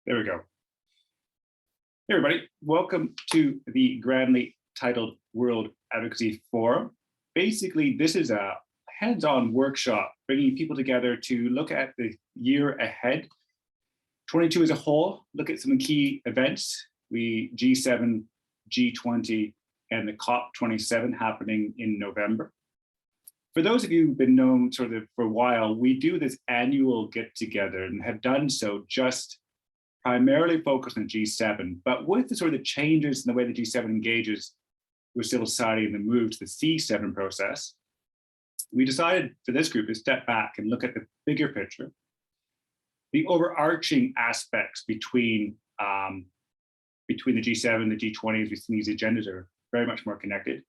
There we go. Hey everybody, welcome to the grandly titled World Advocacy Forum. Basically, this is a hands-on workshop bringing people together to look at the year ahead. 22 as a whole, look at some key events, G7, G20, and the COP27 happening in November. For those of you who've been known sort of for a while, we do this annual get together and have done so just primarily focused on G7, but with the sort of the changes in the way the G7 engages with civil society and the move to the C7 process, we decided for this group to step back and look at the bigger picture, the overarching aspects between the G7, the G20, as we've seen these agendas are very much more connected.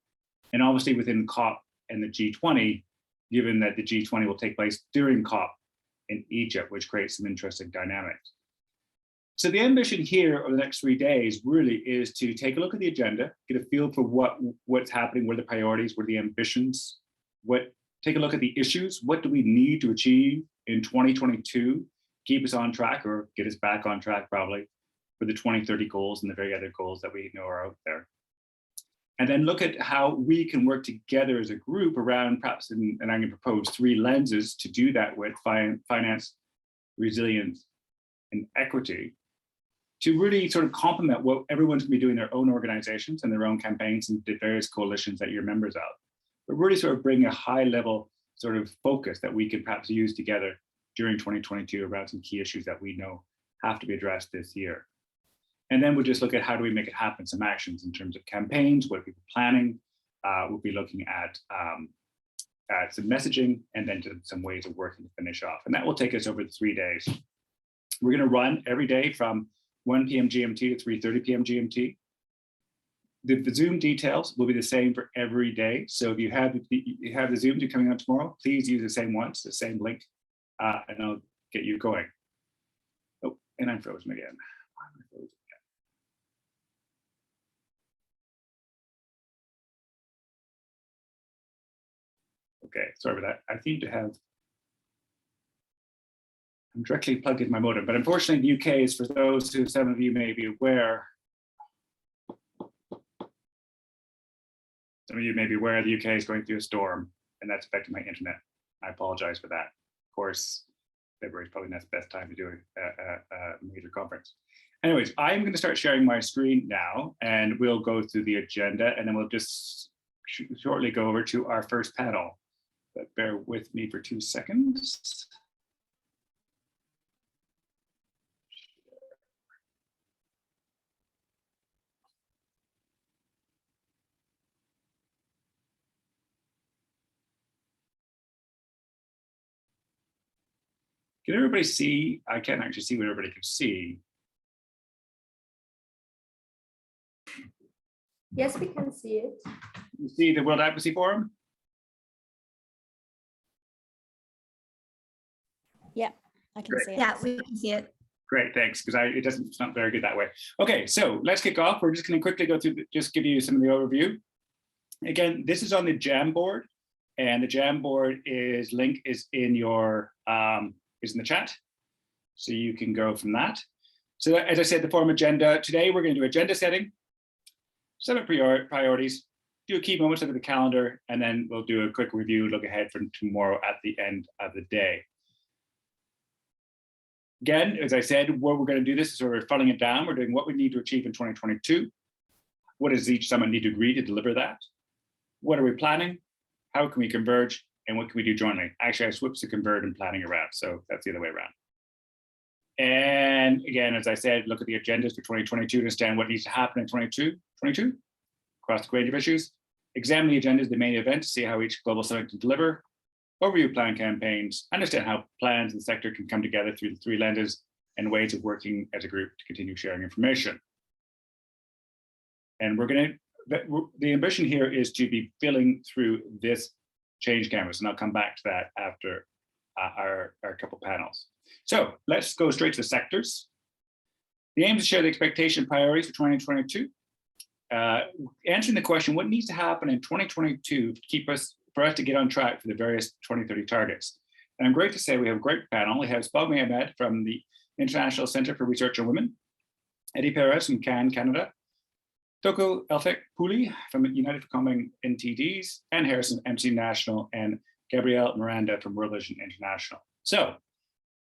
And obviously within COP and the G20, given that the G20 will take place during COP in Egypt, which creates some interesting dynamics. So the ambition here over the next 3 days really is to take a look at the agenda, get a feel for what's happening, what are the priorities, what are the ambitions, take a look at the issues, what do we need to achieve in 2022, keep us on track or get us back on track probably for the 2030 goals and the very other goals that we know are out there. And then look at how we can work together as a group around perhaps, and I'm going to propose 3 lenses to do that with finance, resilience, and equity, to really sort of complement what everyone's going to be doing in their own organizations and their own campaigns and the various coalitions that you're members of, but really sort of bring a high level sort of focus that we can perhaps use together during 2022 around some key issues that we know have to be addressed this year. And then we'll just look at how do we make it happen, some actions in terms of campaigns, what are people planning, we'll be looking at some messaging, and then to some ways of working to finish off. And that will take us over the 3 days. We're going to run every day from 1 p.m. GMT to 3:30 p.m. GMT. The Zoom details will be the same for every day. So if you have the Zoom coming on tomorrow, please use the same ones, the same link, and I'll get you going. Oh, and I'm frozen again. Why am I frozen again? Okay, sorry about that. I seem to have. I'm directly plugged into my modem, but unfortunately the UK is, for those who some of you may be aware, the UK is going through a storm and that's affecting my internet. I apologize for that. Of course, February is probably not the best time to do a major conference. Anyways, I'm going to start sharing my screen now and we'll go through the agenda and then we'll just shortly go over to our first panel. But bear with me for 2 seconds. Can everybody see? I can't actually see what everybody can see. Yes, we can see it. You see the World Advocacy Forum? Yeah, I can see it. Yeah, we can see it. Great, thanks, because it's not very good that way. Okay, so let's kick off. We're just going to quickly go through, just give you some of the overview. Again, this is on the Jamboard, and the Jamboard link is in your is in the chat, so you can go from that. So as I said, the forum agenda today, we're going to do agenda setting, set up priorities, do a key moments, look at the calendar, and then we'll do a quick review, look ahead from tomorrow at the end of the day. Again, as I said, what we're going to do this is sort of funneling it down. We're doing what we need to achieve in 2022. What does each summit need to agree to deliver that? What are we planning? How can we converge? And what can we do jointly? Actually, I switched the convert and planning around, so that's the other way around. And again, as I said, look at the agendas for 2022 to understand what needs to happen in 2022 across the range of issues. Examine the agendas, the main event, to see how each global summit can deliver. Overview plan campaigns, understand how plans in the sector can come together through the 3 lenses and ways of working as a group to continue sharing information. And the ambition here is to be filling through this change canvas, and I'll come back to that after our couple panels. So let's go straight to the sectors. The aim is to share the expectation priorities for 2022. Answering the question, what needs to happen in 2022 for us to get on track for the various 2030 targets? And I'm great to say we have a great panel. We have Spog Ahmed from the International Center for Research on Women, Eddie Perez from Cannes, Canada, Toko Elfek Puli from United for Coming NTDs, and Harrison MC National, and Gabrielle Miranda from World Vision International. So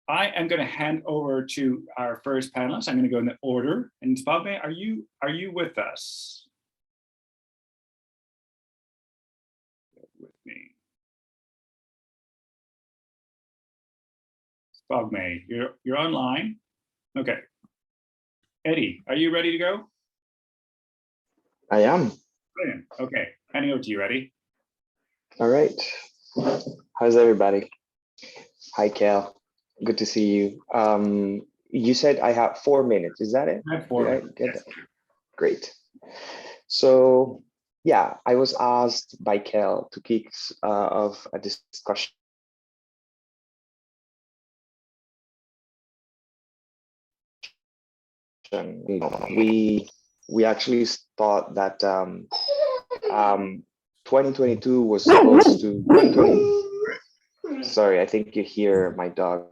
I am going to hand over to our first panelist. I'm going to go in the order. And Spagme, are you with us? With me. Spagme, you're online. Okay. Eddie, are you ready to go? I am. Brilliant. Okay, handing over to you. Ready? All right. How's everybody? Hi, Cal. Good to see you. You said I have 4 minutes. Is that it? I have 4 minutes. Yes. Great. So, yeah, I was asked by Cal to kick off a discussion. We actually thought that 2022 was supposed to 2020. Sorry, I think you hear my dog.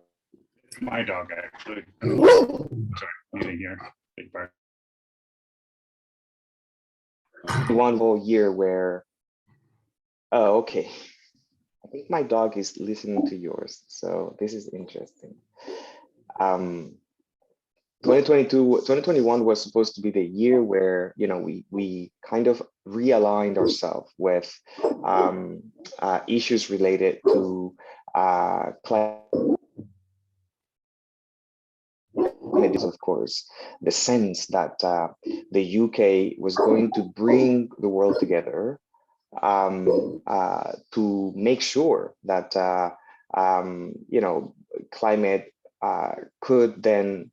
It's my dog, actually. Sorry, muting here. Big part. One whole year where, oh, okay. I think my dog is listening to yours, so this is interesting. 2021 was supposed to be the year where, you know, we kind of realigned ourselves with issues related to climate, of course, the sense that the UK was going to bring the world together to make sure that you know, climate could then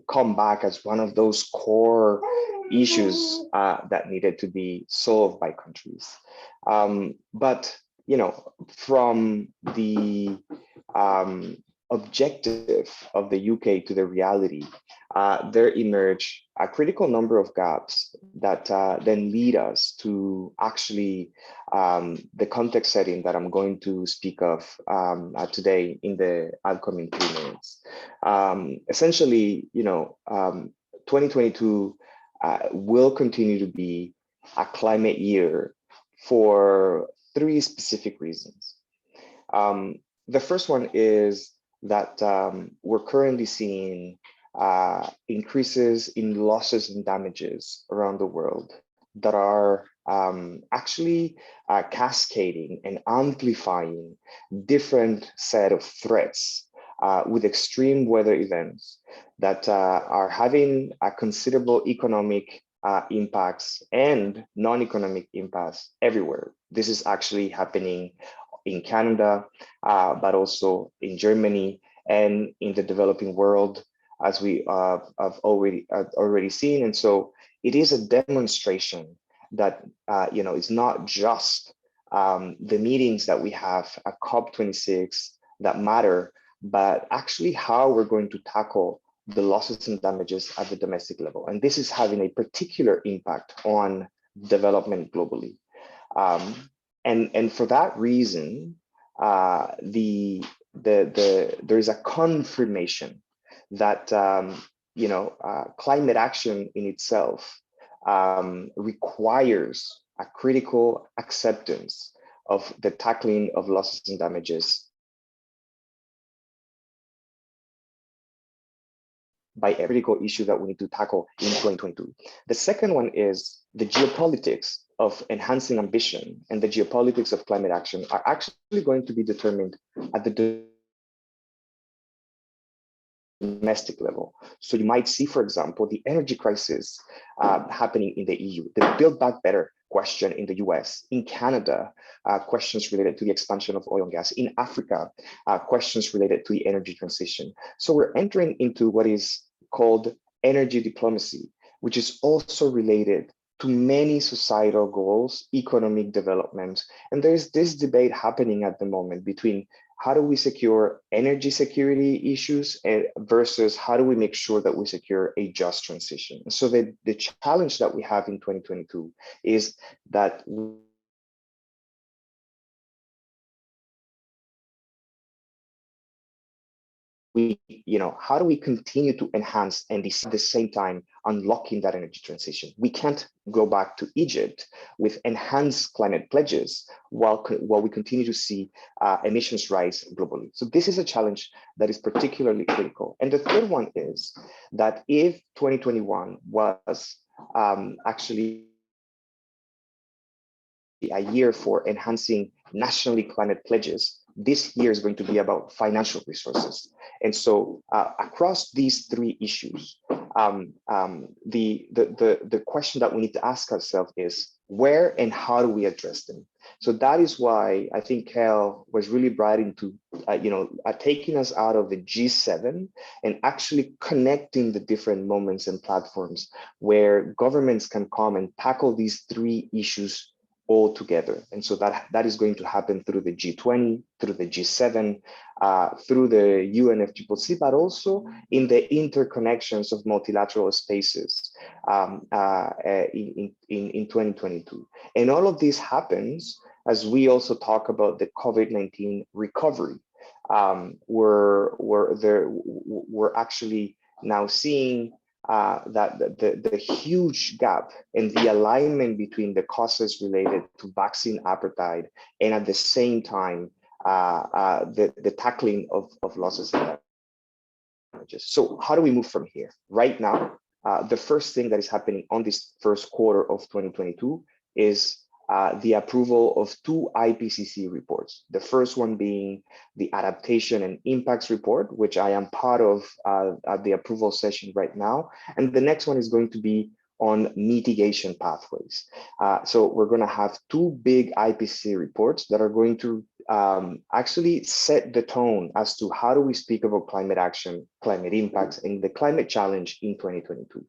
come back as one of those core issues that needed to be solved by countries. But, you know, from the objective of the UK to the reality, there emerge a critical number of gaps that then lead us to actually the context setting that I'm going to speak of today in the upcoming 3 minutes. Essentially, you know, 2022 will continue to be a climate year for 3 specific reasons. The first one is that we're currently seeing increases in losses and damages around the world that are actually cascading and amplifying different set of threats with extreme weather events that are having a considerable economic impacts and non-economic impacts everywhere. This is actually happening in Canada, but also in Germany and in the developing world, as we have already seen. And so it is a demonstration that you know, it's not just the meetings that we have at COP26 that matter, but actually how we're going to tackle the losses and damages at the domestic level. And this is having a particular impact on development globally. And for that reason, there is a confirmation that you know, climate action in itself requires a critical acceptance of the tackling of losses and damages by a critical issue that we need to tackle in 2022. The second one is the geopolitics of enhancing ambition and the geopolitics of climate action are actually going to be determined at the domestic level. So you might see, for example, the energy crisis happening in the EU, the Build Back Better question in the US, in Canada, questions related to the expansion of oil and gas, in Africa, questions related to the energy transition. So we're entering into what is called energy diplomacy, which is also related to many societal goals, economic development. And there's this debate happening at the moment between how do we secure energy security issues versus how do we make sure that we secure a just transition. So the challenge that we have in 2022 is that we, how do we continue to enhance and at the same time unlocking that energy transition? We can't go back to Egypt with enhanced climate pledges while we continue to see emissions rise globally. So this is a challenge that is particularly critical. And the third one is that if 2021 was actually a year for enhancing nationally climate pledges, this year is going to be about financial resources. And so across these three issues, the question that we need to ask ourselves is where and how do we address them? So that is why I think Cal was really bright into, taking us out of the G7 and actually connecting the different moments and platforms where governments can come and tackle these three issues all together. And so that is going to happen through the G20, through the G7, through the UNFCCC, but also in the interconnections of multilateral spaces in 2022. And all of this happens as we also talk about the COVID-19 recovery. We're actually now seeing that the huge gap and the alignment between the causes related to vaccine appetite and at the same time the tackling of losses and damages. So how do we move from here? Right now, the first thing that is happening on this first quarter of 2022 is the approval of two IPCC reports. The first one being the Adaptation and Impacts Report, which I am part of at the approval session right now. And the next one is going to be on mitigation pathways. So we're going to have two big IPCC reports that are going to actually set the tone as to how do we speak about climate action, climate impacts, and the climate challenge in 2022.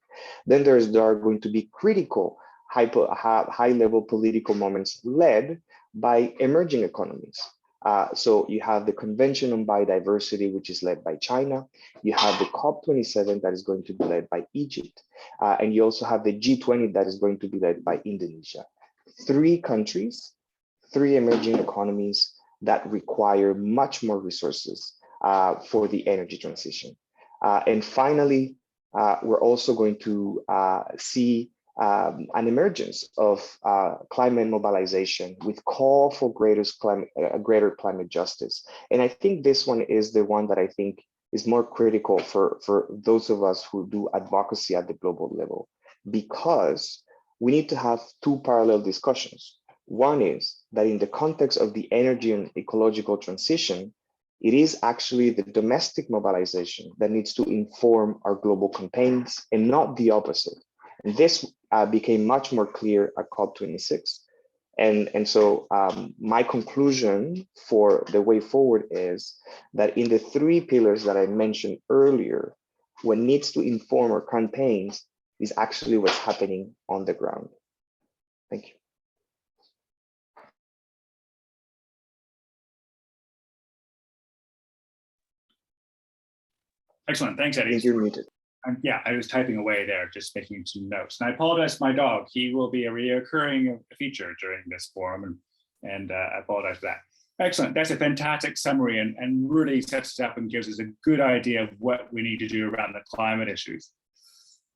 Then there are going to be critical high-level political moments led by emerging economies. So you have the Convention on Biodiversity, which is led by China. You have the COP27 that is going to be led by Egypt. And you also have the G20 that is going to be led by Indonesia. Three countries, three emerging economies that require much more resources for the energy transition. And finally, we're also going to see an emergence of climate mobilization with call for greater climate justice. And I think this one is the one that I think is more critical for those of us who do advocacy at the global level, because we need to have two parallel discussions. One is that in the context of the energy and ecological transition, it is actually the domestic mobilization that needs to inform our global campaigns and not the opposite. And this became much more clear at COP26. And so my conclusion for the way forward is that in the three pillars that I mentioned earlier, what needs to inform our campaigns is actually what's happening on the ground. Thank you. Excellent, thanks, Eddie. You're muted. Yeah, I was typing away there, just making some notes. And I apologize to my dog. He will be a reoccurring feature during this forum, and I apologize for that. Excellent, that's a fantastic summary and really sets us up and gives us a good idea of what we need to do around the climate issues.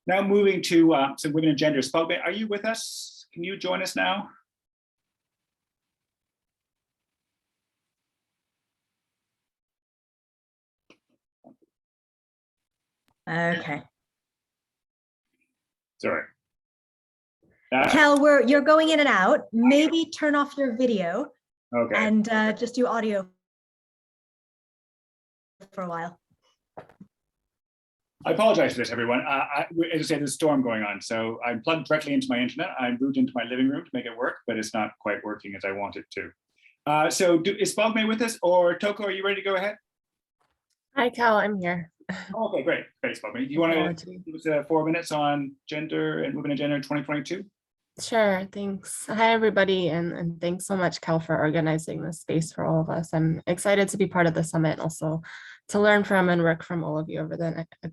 Now moving to some women and gender. Spogbe, are you with us? Can you join us now? Okay. Sorry. Cal, you're going in and out. Maybe turn off your video. Okay. And just do audio for a while. I apologize for this, everyone. As I said, there's a storm going on, so I'm plugged directly into my internet. I moved into my living room to make it work, but it's not quite working as I want it to. So is Spogme with us, or Toko, are you ready to go ahead? Hi, Cal, I'm here. Okay, great, Spogme. Do you want to give us 4 minutes on gender and women and gender in 2022? Sure, thanks. Hi, everybody, and thanks so much, Cal, for organizing this space for all of us. I'm excited to be part of the summit and also to learn from and work from all of you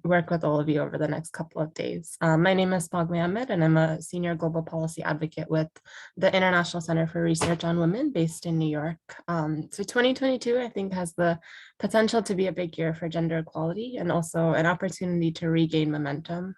work with all of you over the next couple of days. My name is Pagme Ahmed, and I'm a senior global policy advocate with the International Center for Research on Women based in New York. So 2022, I think, has the potential to be a big year for gender equality and also an opportunity to regain momentum.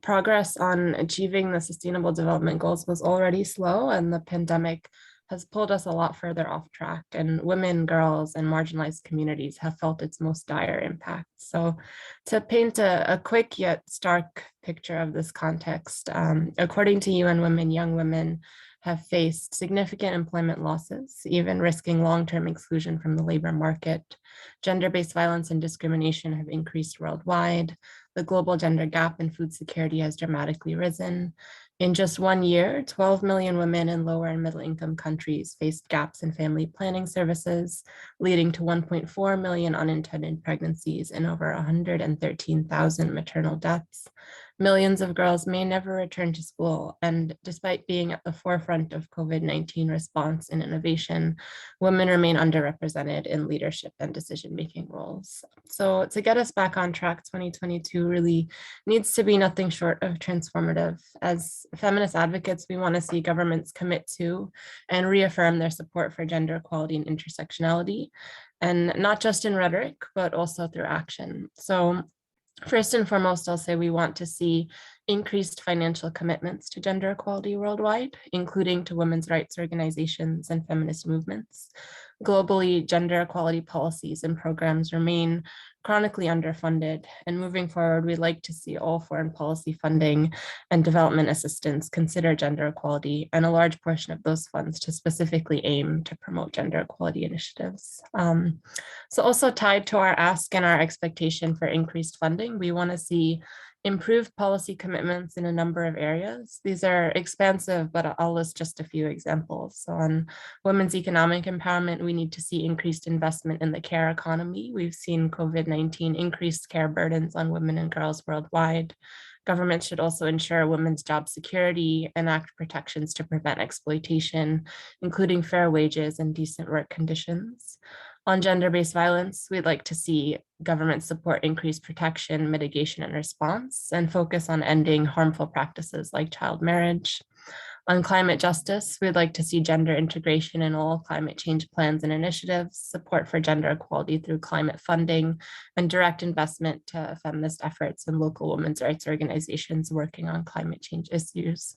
Progress on achieving the Sustainable Development Goals was already slow, and the pandemic has pulled us a lot further off track, and women, girls, and marginalized communities have felt its most dire impact. So to paint a quick yet stark picture of this context, according to UN Women, young women have faced significant employment losses, even risking long-term exclusion from the labor market. Gender-based violence and discrimination have increased worldwide. The global gender gap in food security has dramatically risen. In just 1 year, 12 million women in lower and middle income countries faced gaps in family planning services, leading to 1.4 million unintended pregnancies and over 113,000 maternal deaths. Millions of girls may never return to school, and despite being at the forefront of COVID-19 response and innovation, women remain underrepresented in leadership and decision-making roles. So to get us back on track, 2022 really needs to be nothing short of transformative. As feminist advocates, we want to see governments commit to and reaffirm their support for gender equality and intersectionality, and not just in rhetoric, but also through action. So first and foremost, I'll say we want to see increased financial commitments to gender equality worldwide, including to women's rights organizations and feminist movements. Globally, gender equality policies and programs remain chronically underfunded, and moving forward, we'd like to see all foreign policy funding and development assistance consider gender equality, and a large portion of those funds to specifically aim to promote gender equality initiatives. So also tied to our ask and our expectation for increased funding, we want to see improved policy commitments in a number of areas. These are expansive, but I'll list just a few examples. So on women's economic empowerment, we need to see increased investment in the care economy. We've seen COVID-19 increased care burdens on women and girls worldwide. Government should also ensure women's job security, enact protections to prevent exploitation, including fair wages and decent work conditions. On gender-based violence, we'd like to see government support increased protection, mitigation, and response, and focus on ending harmful practices like child marriage. On climate justice, we'd like to see gender integration in all climate change plans and initiatives, support for gender equality through climate funding, and direct investment to feminist efforts and local women's rights organizations working on climate change issues.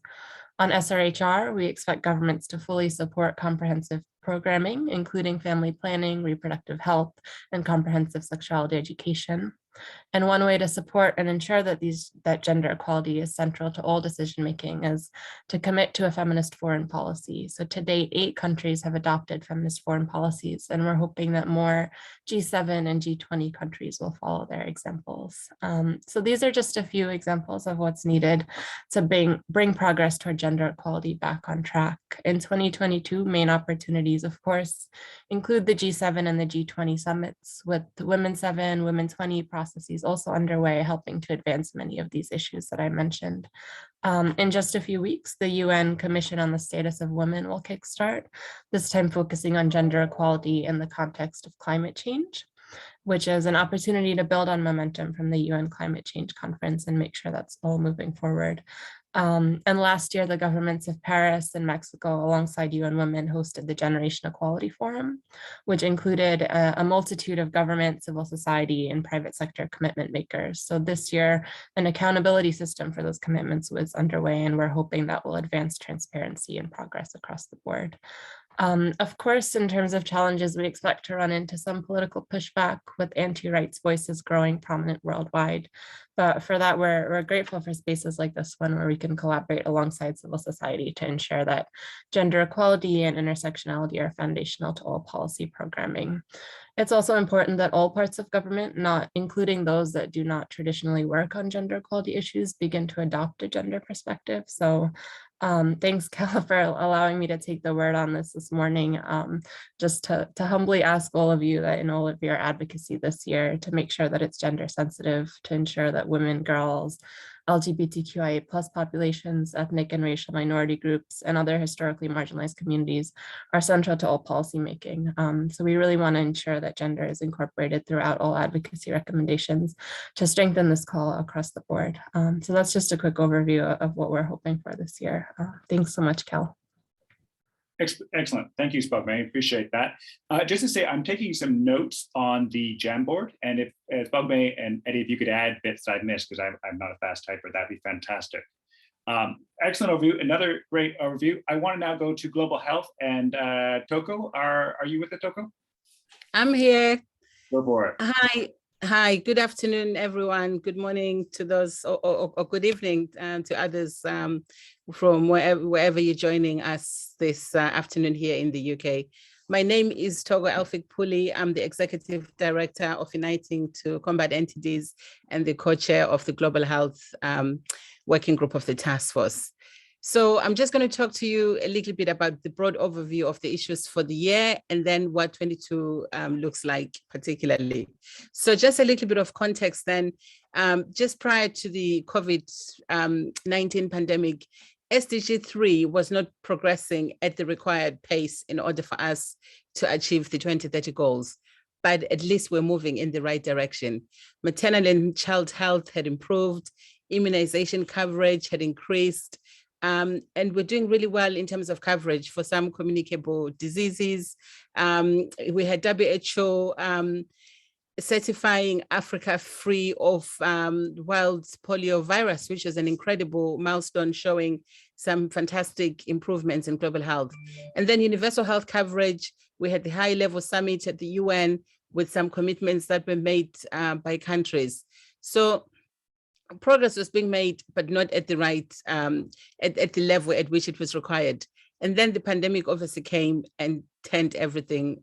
On SRHR, we expect governments to fully support comprehensive programming, including family planning, reproductive health, and comprehensive sexuality education. And one way to support and ensure that gender equality is central to all decision-making is to commit to a feminist foreign policy. So to date, 8 countries have adopted feminist foreign policies, and we're hoping that more G7 and G20 countries will follow their examples. So these are just a few examples of what's needed to bring progress toward gender equality back on track. In 2022, main opportunities, of course, include the G7 and the G20 summits, with Women 7, Women 20 processes also underway, helping to advance many of these issues that I mentioned. In just a few weeks, the UN Commission on the Status of Women will kickstart, this time focusing on gender equality in the context of climate change, which is an opportunity to build on momentum from the UN Climate Change Conference and make sure that's all moving forward. And last year, the governments of Paris and Mexico, alongside UN Women, hosted the Generation Equality Forum, which included a multitude of government, civil society, and private sector commitment makers. So this year, an accountability system for those commitments was underway, and we're hoping that will advance transparency and progress across the board. Of course, in terms of challenges, we expect to run into some political pushback with anti-rights voices growing prominent worldwide. But for that, we're grateful for spaces like this one where we can collaborate alongside civil society to ensure that gender equality and intersectionality are foundational to all policy programming. It's also important that all parts of government, not including those that do not traditionally work on gender equality issues, begin to adopt a gender perspective. So thanks, Cal, for allowing me to take the word on this morning. Just to humbly ask all of you that in all of your advocacy this year to make sure that it's gender sensitive, to ensure that women, girls, LGBTQIA+ populations, ethnic and racial minority groups, and other historically marginalized communities are central to all policymaking. So we really want to ensure that gender is incorporated throughout all advocacy recommendations to strengthen this call across the board. So that's just a quick overview of what we're hoping for this year. Thanks so much, Cal. Excellent. Thank you, Spugme. I appreciate that. Just to say, I'm taking some notes on the Jamboard, and if Spugme and Eddie, if you could add bits that I missed, because I'm not a fast typer, that'd be fantastic. Excellent overview. Another great overview. I want to now go to global health, and Toko, are you with it, Toko? I'm here. Go for it. Hi, good afternoon, everyone. Good morning to those, or good evening to others from wherever you're joining us this afternoon here in the UK. My name is Togo Elfik Puli. I'm the Executive Director of Uniting to Combat NTDs and the co-chair of the Global Health Working Group of the Task Force. So I'm just going to talk to you a little bit about the broad overview of the issues for the year and then what 22 looks like particularly. So just a little bit of context then, just prior to the COVID-19 pandemic, SDG 3 was not progressing at the required pace in order for us to achieve the 2030 goals, but at least we're moving in the right direction. Maternal and child health had improved, immunization coverage had increased, and we're doing really well in terms of coverage for some communicable diseases. We had WHO certifying Africa free of wild polio virus, which is an incredible milestone showing some fantastic improvements in global health. And then universal health coverage, we had the high-level summit at the UN with some commitments that were made by countries. So progress was being made, but not at the right, at the level at which it was required. And then the pandemic obviously came and turned everything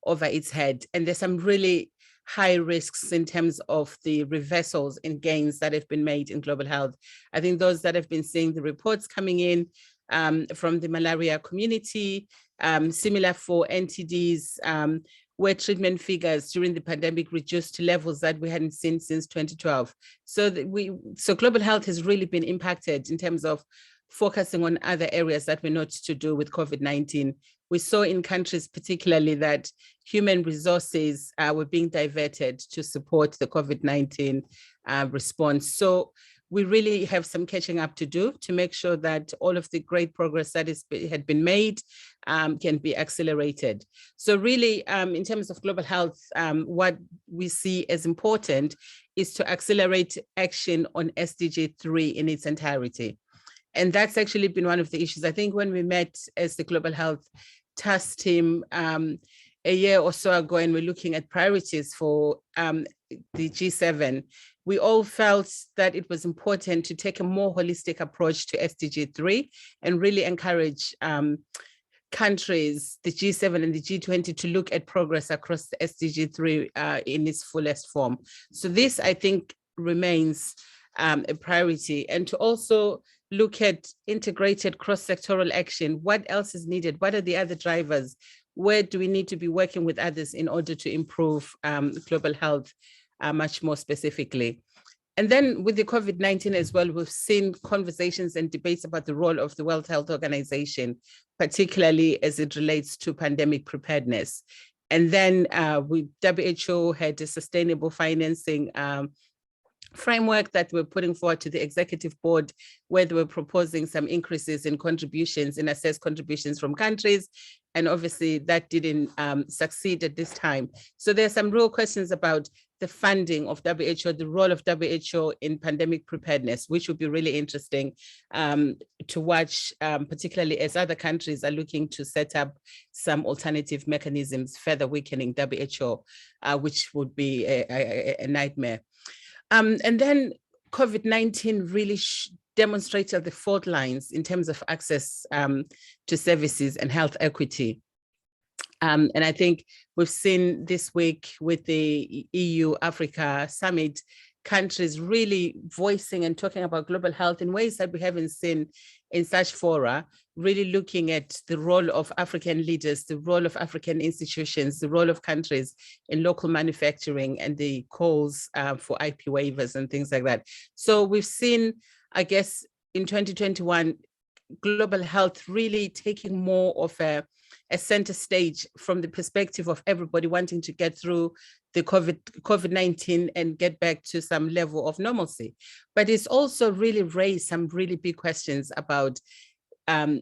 over its head. And there's some really high risks in terms of the reversals in gains that have been made in global health. I think those that have been seeing the reports coming in from the malaria community, similar for NTDs, where treatment figures during the pandemic reduced to levels that we hadn't seen since 2012. So global health has really been impacted in terms of focusing on other areas that were not to do with COVID-19. We saw in countries particularly that human resources were being diverted to support the COVID-19 response. So we really have some catching up to do to make sure that all of the great progress that had been made can be accelerated. So really, in terms of global health, what we see as important is to accelerate action on SDG 3 in its entirety. And that's actually been one of the issues. I think when we met as the Global Health Task Team a year or so ago, and we're looking at priorities for the G7, we all felt that it was important to take a more holistic approach to SDG 3 and really encourage countries, the G7 and the G20, to look at progress across the SDG 3 in its fullest form. So this, I think, remains a priority, and to also look at integrated cross-sectoral action. What else is needed? What are the other drivers? Where do we need to be working with others in order to improve global health much more specifically? And then with the COVID-19 as well, we've seen conversations and debates about the role of the World Health Organization, particularly as it relates to pandemic preparedness. And then WHO had a sustainable financing framework that we're putting forward to the executive board, where they were proposing some increases in contributions, in assessed contributions from countries. And obviously that didn't succeed at this time. So there's some real questions about the funding of WHO, the role of WHO in pandemic preparedness, which would be really interesting to watch, particularly as other countries are looking to set up some alternative mechanisms, further weakening WHO, which would be a nightmare. And then COVID-19 really demonstrated the fault lines in terms of access to services and health equity. And I think we've seen this week with the EU-Africa summit, countries really voicing and talking about global health in ways that we haven't seen in such fora, really looking at the role of African leaders, the role of African institutions, the role of countries in local manufacturing and the calls for IP waivers and things like that. So we've seen, I guess, in 2021, global health really taking more of a center stage from the perspective of everybody wanting to get through the COVID-19 and get back to some level of normalcy. But it's also really raised some really big questions about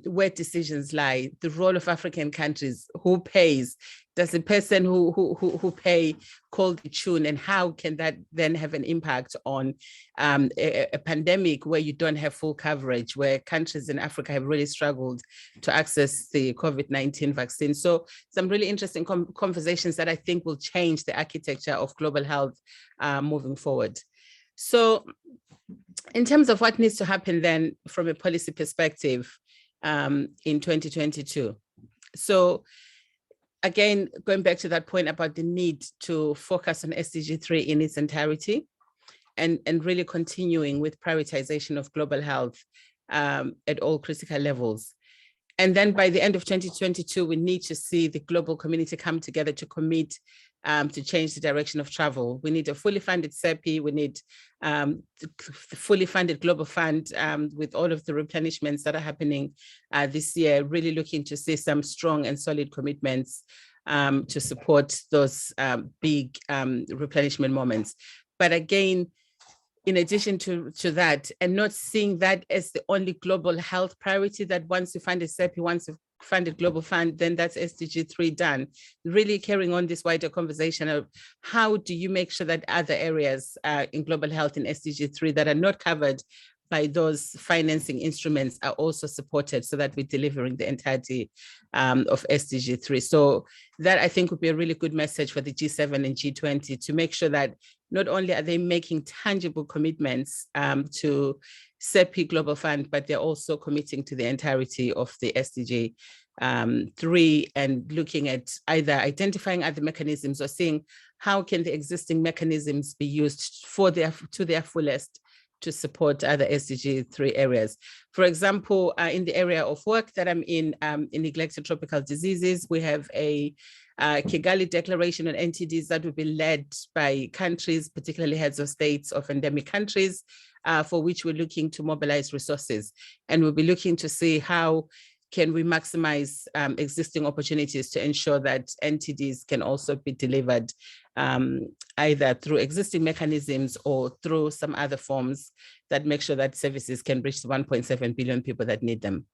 where decisions lie, the role of African countries, who pays, does the person who pay call the tune, and how can that then have an impact on a pandemic where you don't have full coverage, where countries in Africa have really struggled to access the COVID-19 vaccine. So some really interesting conversations that I think will change the architecture of global health moving forward. So in terms of what needs to happen then from a policy perspective in 2022. So again, going back to that point about the need to focus on SDG 3 in its entirety and really continuing with prioritization of global health at all critical levels. And then by the end of 2022, we need to see the global community come together to commit to change the direction of travel. We need a fully funded CEPI, we need fully funded global fund with all of the replenishments that are happening this year, really looking to see some strong and solid commitments to support those big replenishment moments. But again, in addition to that, and not seeing that as the only global health priority, that once you find a CEPI, once you find a global fund, then that's SDG 3 done. Really carrying on this wider conversation of how do you make sure that other areas in global health in SDG 3 that are not covered by those financing instruments are also supported, so that we're delivering the entirety of SDG 3. So that, I think, would be a really good message for the G7 and G20 to make sure that not only are they making tangible commitments to CEPI Global Fund, but they're also committing to the entirety of the SDG 3 and looking at either identifying other mechanisms or seeing how can the existing mechanisms be used to their fullest to support other SDG 3 areas. For example, in the area of work that I'm in neglected tropical diseases, we have a Kigali Declaration on NTDs that will be led by countries, particularly heads of states of endemic countries, for which we're looking to mobilize resources. And we'll be looking to see how can we maximize existing opportunities to ensure that NTDs can also be delivered either through existing mechanisms or through some other forms that make sure that services can reach the 1.7 billion people that need them.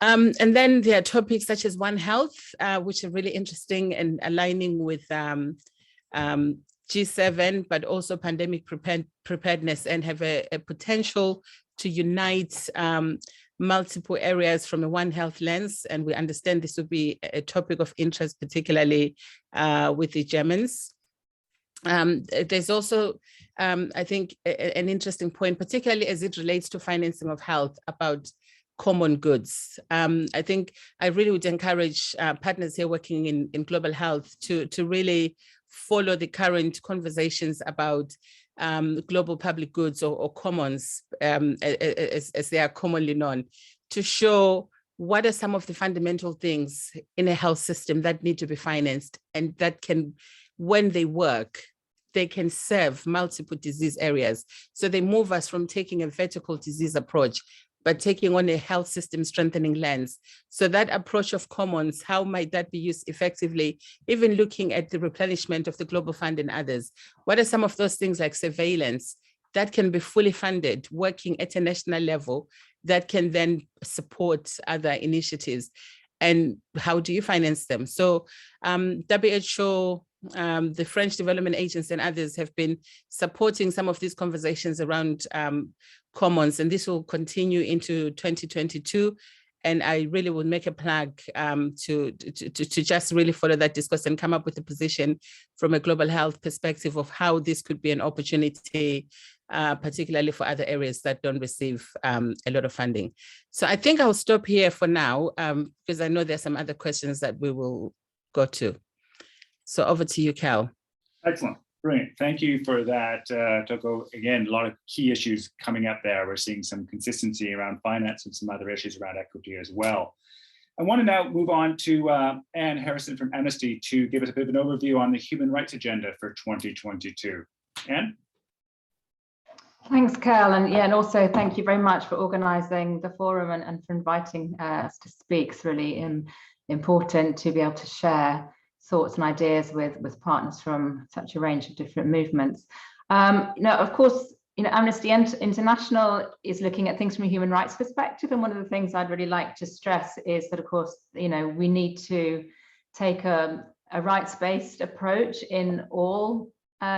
And then there are topics such as One Health, which are really interesting and aligning with G7, but also pandemic preparedness, and have a potential to unite multiple areas from a One Health lens. And we understand this will be a topic of interest, particularly with the Germans. There's also, I think, an interesting point, particularly as it relates to financing of health, about common goods. I think I really would encourage partners here working in global health to really follow the current conversations about global public goods or commons, as they are commonly known, to show what are some of the fundamental things in a health system that need to be financed, and that can, when they work, they can serve multiple disease areas. So they move us from taking a vertical disease approach, but taking on a health system strengthening lens. So that approach of commons, how might that be used effectively? Even looking at the replenishment of the Global Fund and others. What are some of those things like surveillance that can be fully funded, working at a national level, that can then support other initiatives? And how do you finance them? So WHO, the French Development Agency and others have been supporting some of these conversations around commons, and this will continue into 2022. And I really would make a plug to just really follow that discourse and come up with a position from a global health perspective of how this could be an opportunity, particularly for other areas that don't receive a lot of funding. So I think I'll stop here for now, because I know there's some other questions that we will go to. So over to you, Cal. Excellent. Brilliant. Thank you for that, Toko. Again, a lot of key issues coming up there. We're seeing some consistency around finance and some other issues around equity as well. I want to now move on to Anne Harrison from Amnesty to give us a bit of an overview on the human rights agenda for 2022. Anne? Thanks, Cal, and also thank you very much for organising the forum and for inviting us to speak. It's really important to be able to share thoughts and ideas with partners from such a range of different movements. Now, of course, Amnesty International is looking at things from a human rights perspective, and one of the things I'd really like to stress is that, of course, we need to take a rights-based approach in all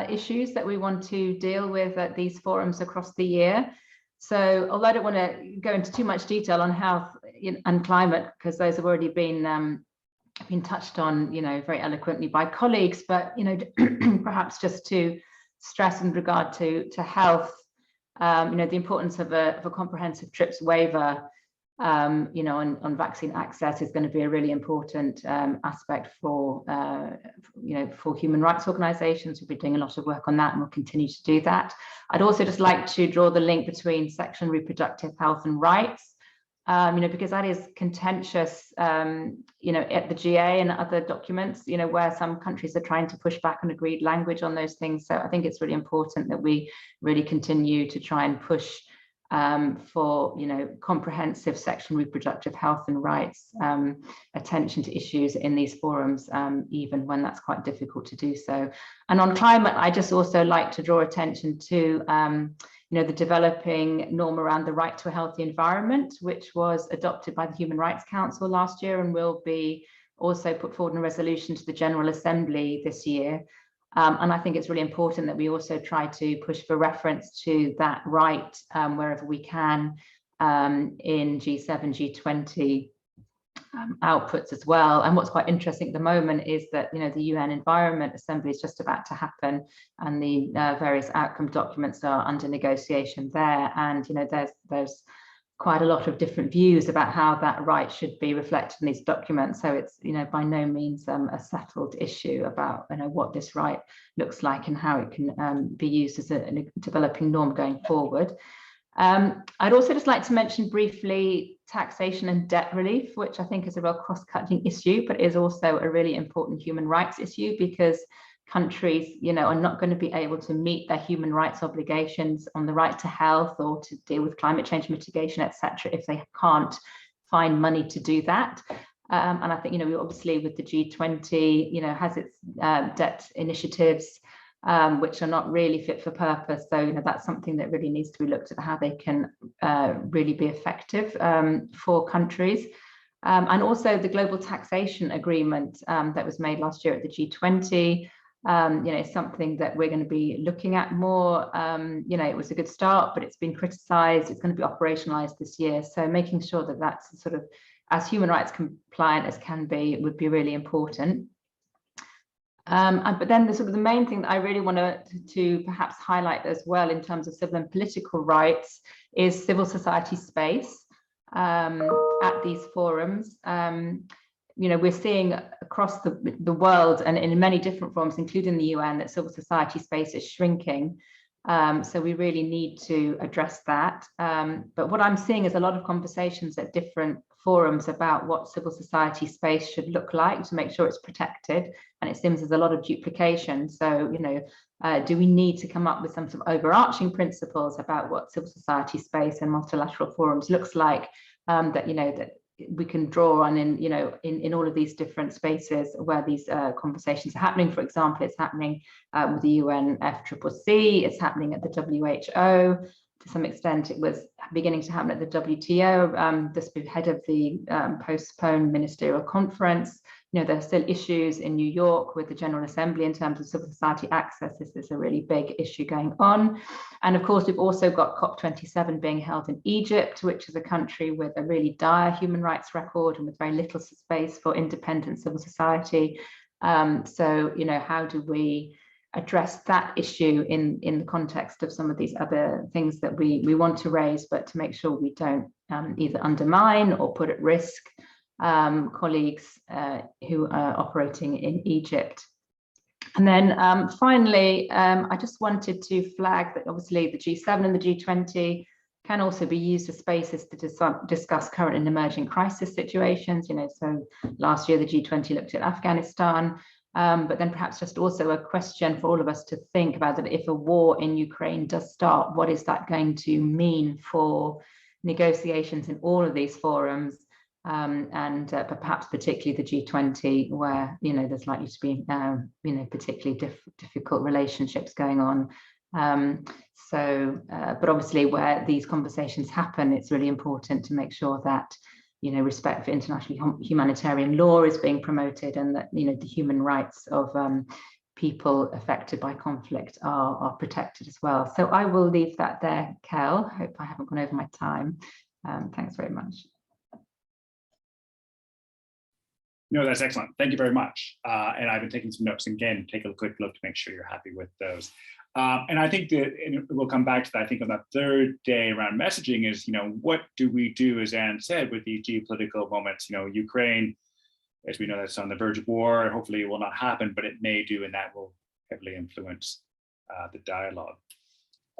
issues that we want to deal with at these forums across the year. So, although I don't want to go into too much detail on health and climate, because those have already been touched on, very eloquently by colleagues, but perhaps just to stress in regard to health, the importance of a comprehensive TRIPS waiver, on vaccine access is going to be a really important aspect for human rights organisations. We've been doing a lot of work on that, and we'll continue to do that. I'd also just like to draw the link between sexual and reproductive health and rights. Because that is contentious, at the GA and other documents, where some countries are trying to push back on agreed language on those things. So I think it's really important that we really continue to try and push for, comprehensive sexual and reproductive health and rights attention to issues in these forums, even when that's quite difficult to do so. And on climate, I just also like to draw attention to the developing norm around the right to a healthy environment, which was adopted by the Human Rights Council last year and will be also put forward in a resolution to the General Assembly this year. And I think it's really important that we also try to push for reference to that right wherever we can in G7, G20 outputs as well. And what's quite interesting at the moment is that the UN Environment Assembly is just about to happen, and the various outcome documents are under negotiation there. And there's quite a lot of different views about how that right should be reflected in these documents. So it's by no means a settled issue about what this right looks like and how it can be used as a developing norm going forward. I'd also just like to mention briefly taxation and debt relief, which I think is a real cross-cutting issue, but is also a really important human rights issue, because countries, are not going to be able to meet their human rights obligations on the right to health or to deal with climate change mitigation, etc., if they can't find money to do that. And I think, obviously with the G20, has its debt initiatives, which are not really fit for purpose. So, that's something that really needs to be looked at, how they can really be effective for countries. And also the global taxation agreement that was made last year at the G20, is something that we're going to be looking at more. It was a good start, but it's been criticised. It's going to be operationalised this year. So making sure that that's sort of as human rights compliant as can be would be really important. But then the main thing that I really want to perhaps highlight as well in terms of civil and political rights is civil society space at these forums. We're seeing across the world and in many different forums, including the UN, that civil society space is shrinking. So we really need to address that. But what I'm seeing is a lot of conversations at different forums about what civil society space should look like to make sure it's protected. And it seems there's a lot of duplication. So, do we need to come up with some sort of overarching principles about what civil society space and multilateral forums looks like, that we can draw on in all of these different spaces where these conversations are happening. For example, it's happening with the UNFCCC, it's happening at the WHO. To some extent, it was beginning to happen at the WTO, the head of the postponed ministerial conference. There are still issues in New York with the General Assembly in terms of civil society access. This is a really big issue going on. And of course, we've also got COP27 being held in Egypt, which is a country with a really dire human rights record and with very little space for independent civil society. So, how do we address that issue in the context of some of these other things that we want to raise, but to make sure we don't either undermine or put at risk colleagues who are operating in Egypt. And then finally, I just wanted to flag that obviously the G7 and the G20 can also be used as spaces to discuss current and emerging crisis situations. So last year the G20 looked at Afghanistan, but then perhaps just also a question for all of us to think about, that if a war in Ukraine does start, what is that going to mean for negotiations in all of these forums? But perhaps particularly the G20, where there's likely to be particularly difficult relationships going on. But obviously, where these conversations happen, it's really important to make sure that respect for international humanitarian law is being promoted, and that the human rights of people affected by conflict are protected as well. So I will leave that there, Kel. Hope I haven't gone over my time. Thanks very much. No, that's excellent. Thank you very much. And I've been taking some notes. Again, take a quick look to make sure you're happy with those. And I think that we'll come back to that. I think on that third day around messaging is, what do we do, as Anne said, with these geopolitical moments? Ukraine, as we know, that's on the verge of war. Hopefully it will not happen, but it may do, and that will heavily influence the dialogue.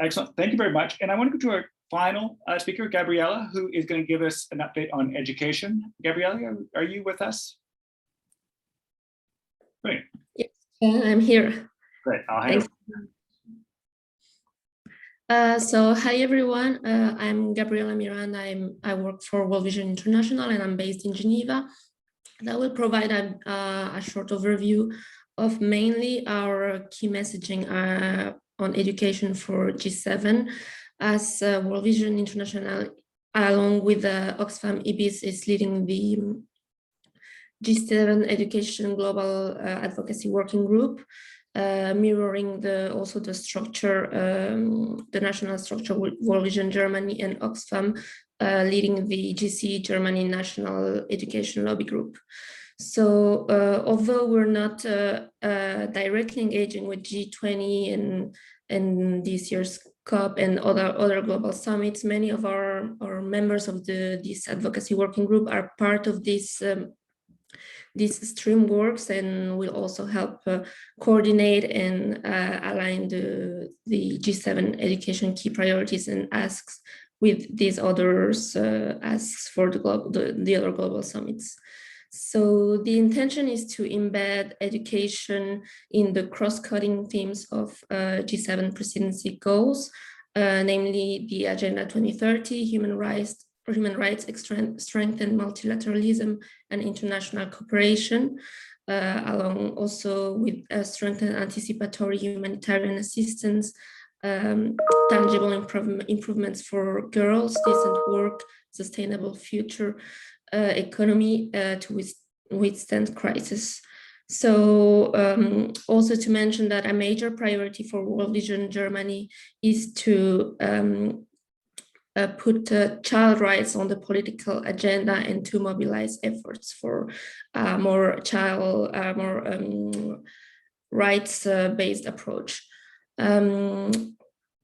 Excellent. Thank you very much. And I want to go to our final speaker, Gabriella, who is going to give us an update on education. Gabriella, are you with us? Great. Yes, I'm here. Great. I'll hand So hi everyone, I'm Gabriela Miranda. I work for World Vision International, and I'm based in Geneva. And I will provide a short overview of mainly our key messaging on education for G7, as World Vision International, along with Oxfam IBIS, is leading the G7 Education Global Advocacy Working Group, mirroring also the structure, the national structure with World Vision Germany and Oxfam, leading the GC Germany National Education Lobby Group. So although we're not directly engaging with G20 and this year's COP and other global summits, many of our members of this advocacy working group are part of this stream works, and will also help coordinate and align the G7 education key priorities and asks with these others asks for the other global summits. So the intention is to embed education in the cross-cutting themes of G7 presidency goals, namely the Agenda 2030, human rights, strengthen multilateralism and international cooperation, along also with strengthened anticipatory humanitarian assistance, tangible improvements for girls, decent work, sustainable future economy to withstand crisis. So also to mention that a major priority for World Vision Germany is to put child rights on the political agenda and to mobilize efforts for more rights-based approach.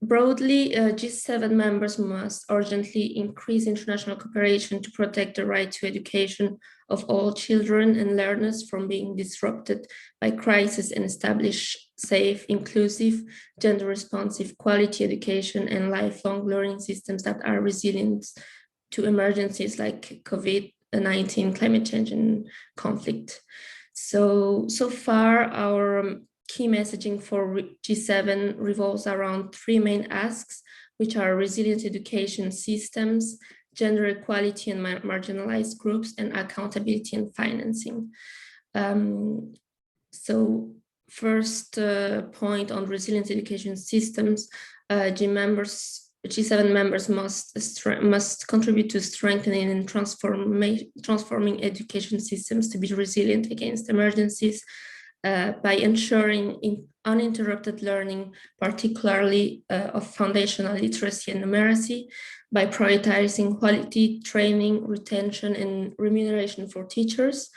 Broadly, G7 members must urgently increase international cooperation to protect the right to education of all children and learners from being disrupted by crisis, and establish safe, inclusive, gender-responsive, quality education and lifelong learning systems that are resilient to emergencies like COVID-19, climate change, and conflict. So far, our key messaging for G7 revolves around three main asks, which are resilient education systems, gender equality and marginalized groups, and accountability and financing. So first point on resilient education systems, G7 members must contribute to strengthening and transforming education systems to be resilient against emergencies, by ensuring uninterrupted learning, particularly of foundational literacy and numeracy, by prioritizing quality training, retention, and remuneration for teachers,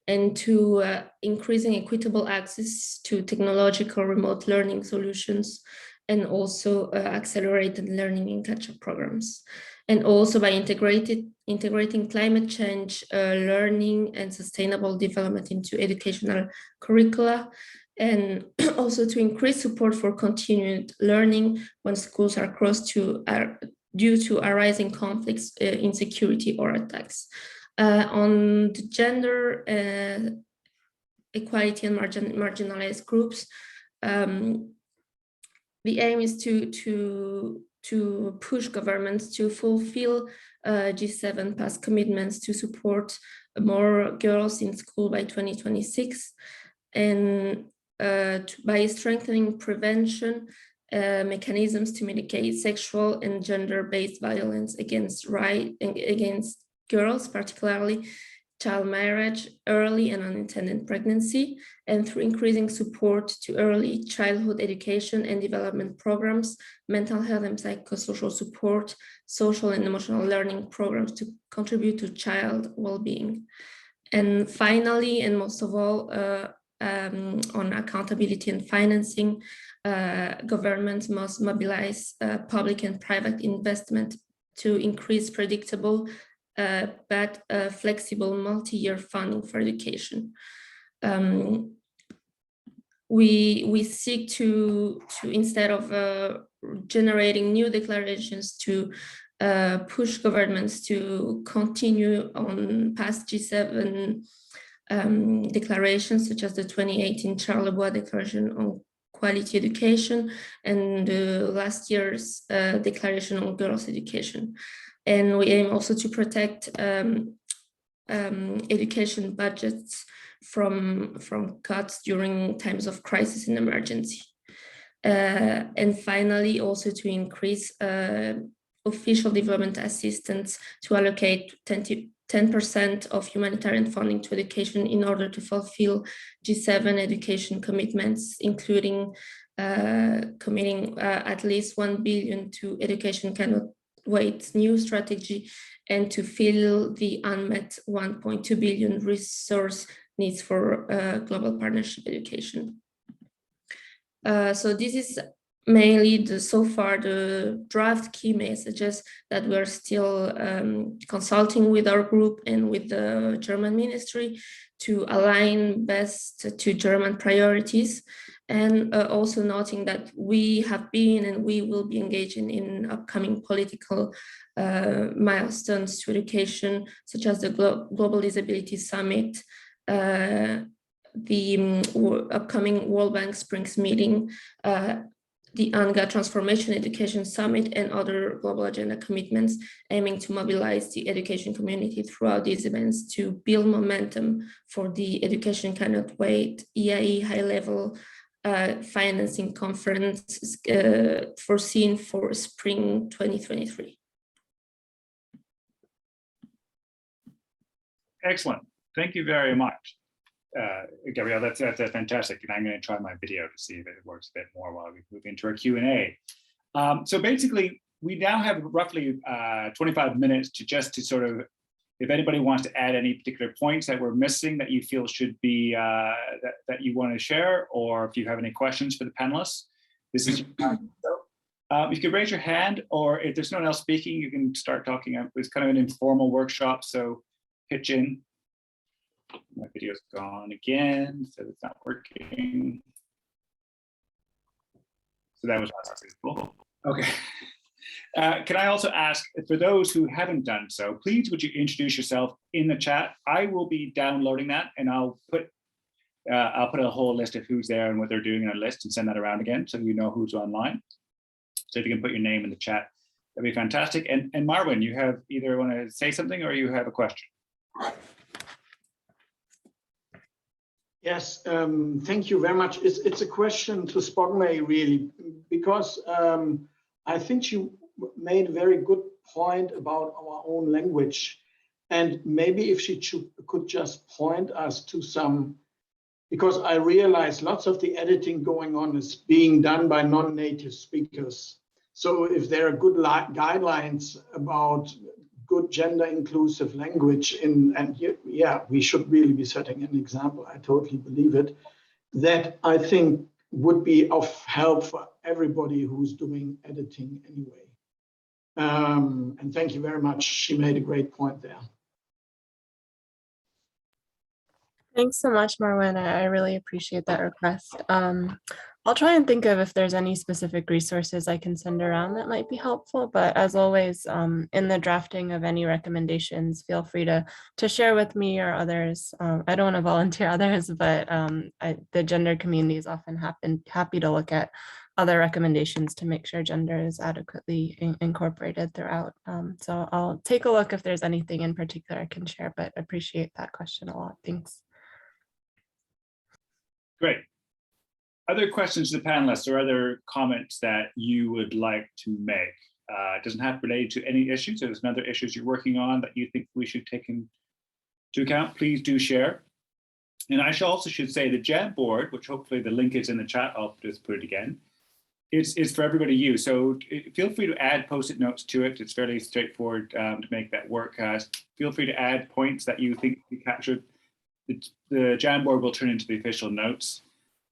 and to increasing equitable access to technological remote learning solutions, and also accelerated learning and catch-up programs. And also by integrating climate change, learning, and sustainable development into educational curricula, and also to increase support for continued learning when schools are closed due to arising conflicts, insecurity, or attacks. On the gender equality and marginalized groups, the aim is to push governments to fulfill G7 past commitments to support more girls in school by 2026, and by strengthening prevention mechanisms to mitigate sexual and gender-based violence against girls, particularly child marriage, early and unintended pregnancy, and through increasing support to early childhood education and development programs, mental health and psychosocial support, social and emotional learning programs to contribute to child well-being. And finally, and most of all, on accountability and financing, governments must mobilize public and private investment to increase predictable but flexible multi-year funding for education. We seek to instead of generating new declarations, to push governments to continue on past G7 declarations, such as the 2018 Charleroi Declaration on Quality Education and last year's Declaration on Girls' Education. And we aim also to protect education budgets from cuts during times of crisis and emergency. And finally, also to increase official development assistance to allocate 10% of humanitarian funding to education in order to fulfill G7 education commitments, including committing at least 1 billion to Education Cannot Wait new strategy, and to fill the unmet 1.2 billion resource needs for global partnership education. So this is mainly so far the draft key messages that we're still consulting with our group and with the German ministry to align best to German priorities, and also noting that we have been and we will be engaging in upcoming political milestones to education, such as the Global Disability Summit, the upcoming World Bank Springs meeting, the ANGA Transformation Education Summit, and other global agenda commitments aiming to mobilize the education community throughout these events to build momentum for the Education Cannot Wait EIE high-level financing conference foreseen for spring 2023. Excellent. Thank you very much, Gabrielle. That's fantastic. And I'm going to try my video to see if it works a bit more while we move into our Q&A. So basically, we now have roughly 25 minutes to sort of, if anybody wants to add any particular points that we're missing that you feel should be, that you want to share, or if you have any questions for the panelists, this is your time. So, you can raise your hand, or if there's no one else speaking, you can start talking. It's kind of an informal workshop, so pitch in. My video's gone again, so it's not working. So that was cool. Okay. Can I also ask, for those who haven't done so, please would you introduce yourself in the chat? I will be downloading that, and I'll put a whole list of who's there and what they're doing on a list and send that around again, so you know who's online. So if you can put your name in the chat, that'd be fantastic. And Marwin, you have either want to say something or you have a question. Yes, thank you very much. It's a question to Spogmay, really, because I think she made a very good point about our own language. And maybe if she could just point us to some, because I realize lots of the editing going on is being done by non-native speakers. So if there are good guidelines about good gender inclusive language yeah, we should really be setting an example. I totally believe it. That I think would be of help for everybody who's doing editing anyway. And thank you very much. She made a great point there. Thanks so much, Marwan. I really appreciate that request. I'll try and think of if there's any specific resources I can send around that might be helpful. But as always, in the drafting of any recommendations, feel free to share with me or others. I don't want to volunteer others, but the gender community is often happy to look at other recommendations to make sure gender is adequately incorporated throughout. So I'll take a look if there's anything in particular I can share, but appreciate that question a lot. Thanks. Great. Other questions to the panelists or other comments that you would like to make? It doesn't have to relate to any issues. If there's another issues you're working on that you think we should take into account, please do share. And I also should say the Jamboard, which hopefully the link is in the chat, I'll just put it again. It's for everybody to use. So feel free to add post-it notes to it. It's fairly straightforward to make that work. Feel free to add points that you think we captured. The Jamboard will turn into the official notes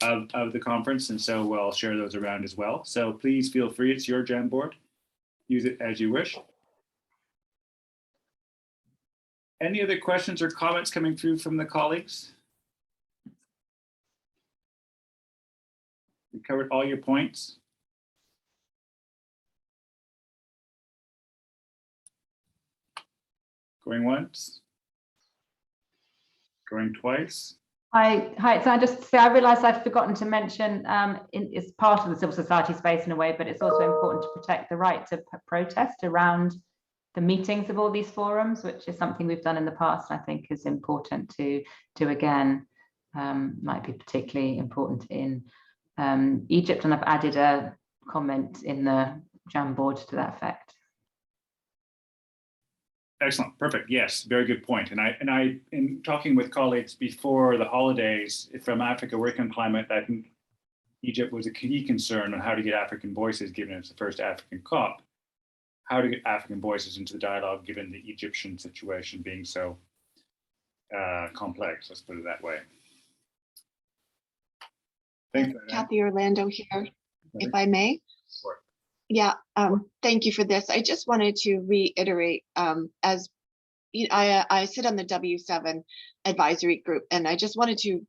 of the conference, and so we'll share those around as well. So please feel free, it's your Jamboard. Use it as you wish. Any other questions or comments coming through from the colleagues? We covered all your points. Going once. Going twice. Hi. So I realised I've forgotten to mention, it's part of the civil society space in a way, but it's also important to protect the right to protest around the meetings of all these forums, which is something we've done in the past. I think is important to again, might be particularly important in Egypt, and I've added a comment in the Jamboard to that effect. Excellent, perfect. Yes, very good point. And I, in talking with colleagues before the holidays from Africa Working on Climate, I think Egypt was a key concern on how to get African voices, given it's the first African COP, how to get African voices into the dialogue, given the Egyptian situation being so complex, let's put it that way. Thanks. Kathy Orlando here, if I may. Sure. Yeah, thank you for this. I just wanted to reiterate, as you know, I sit on the W7 advisory group, and I just wanted to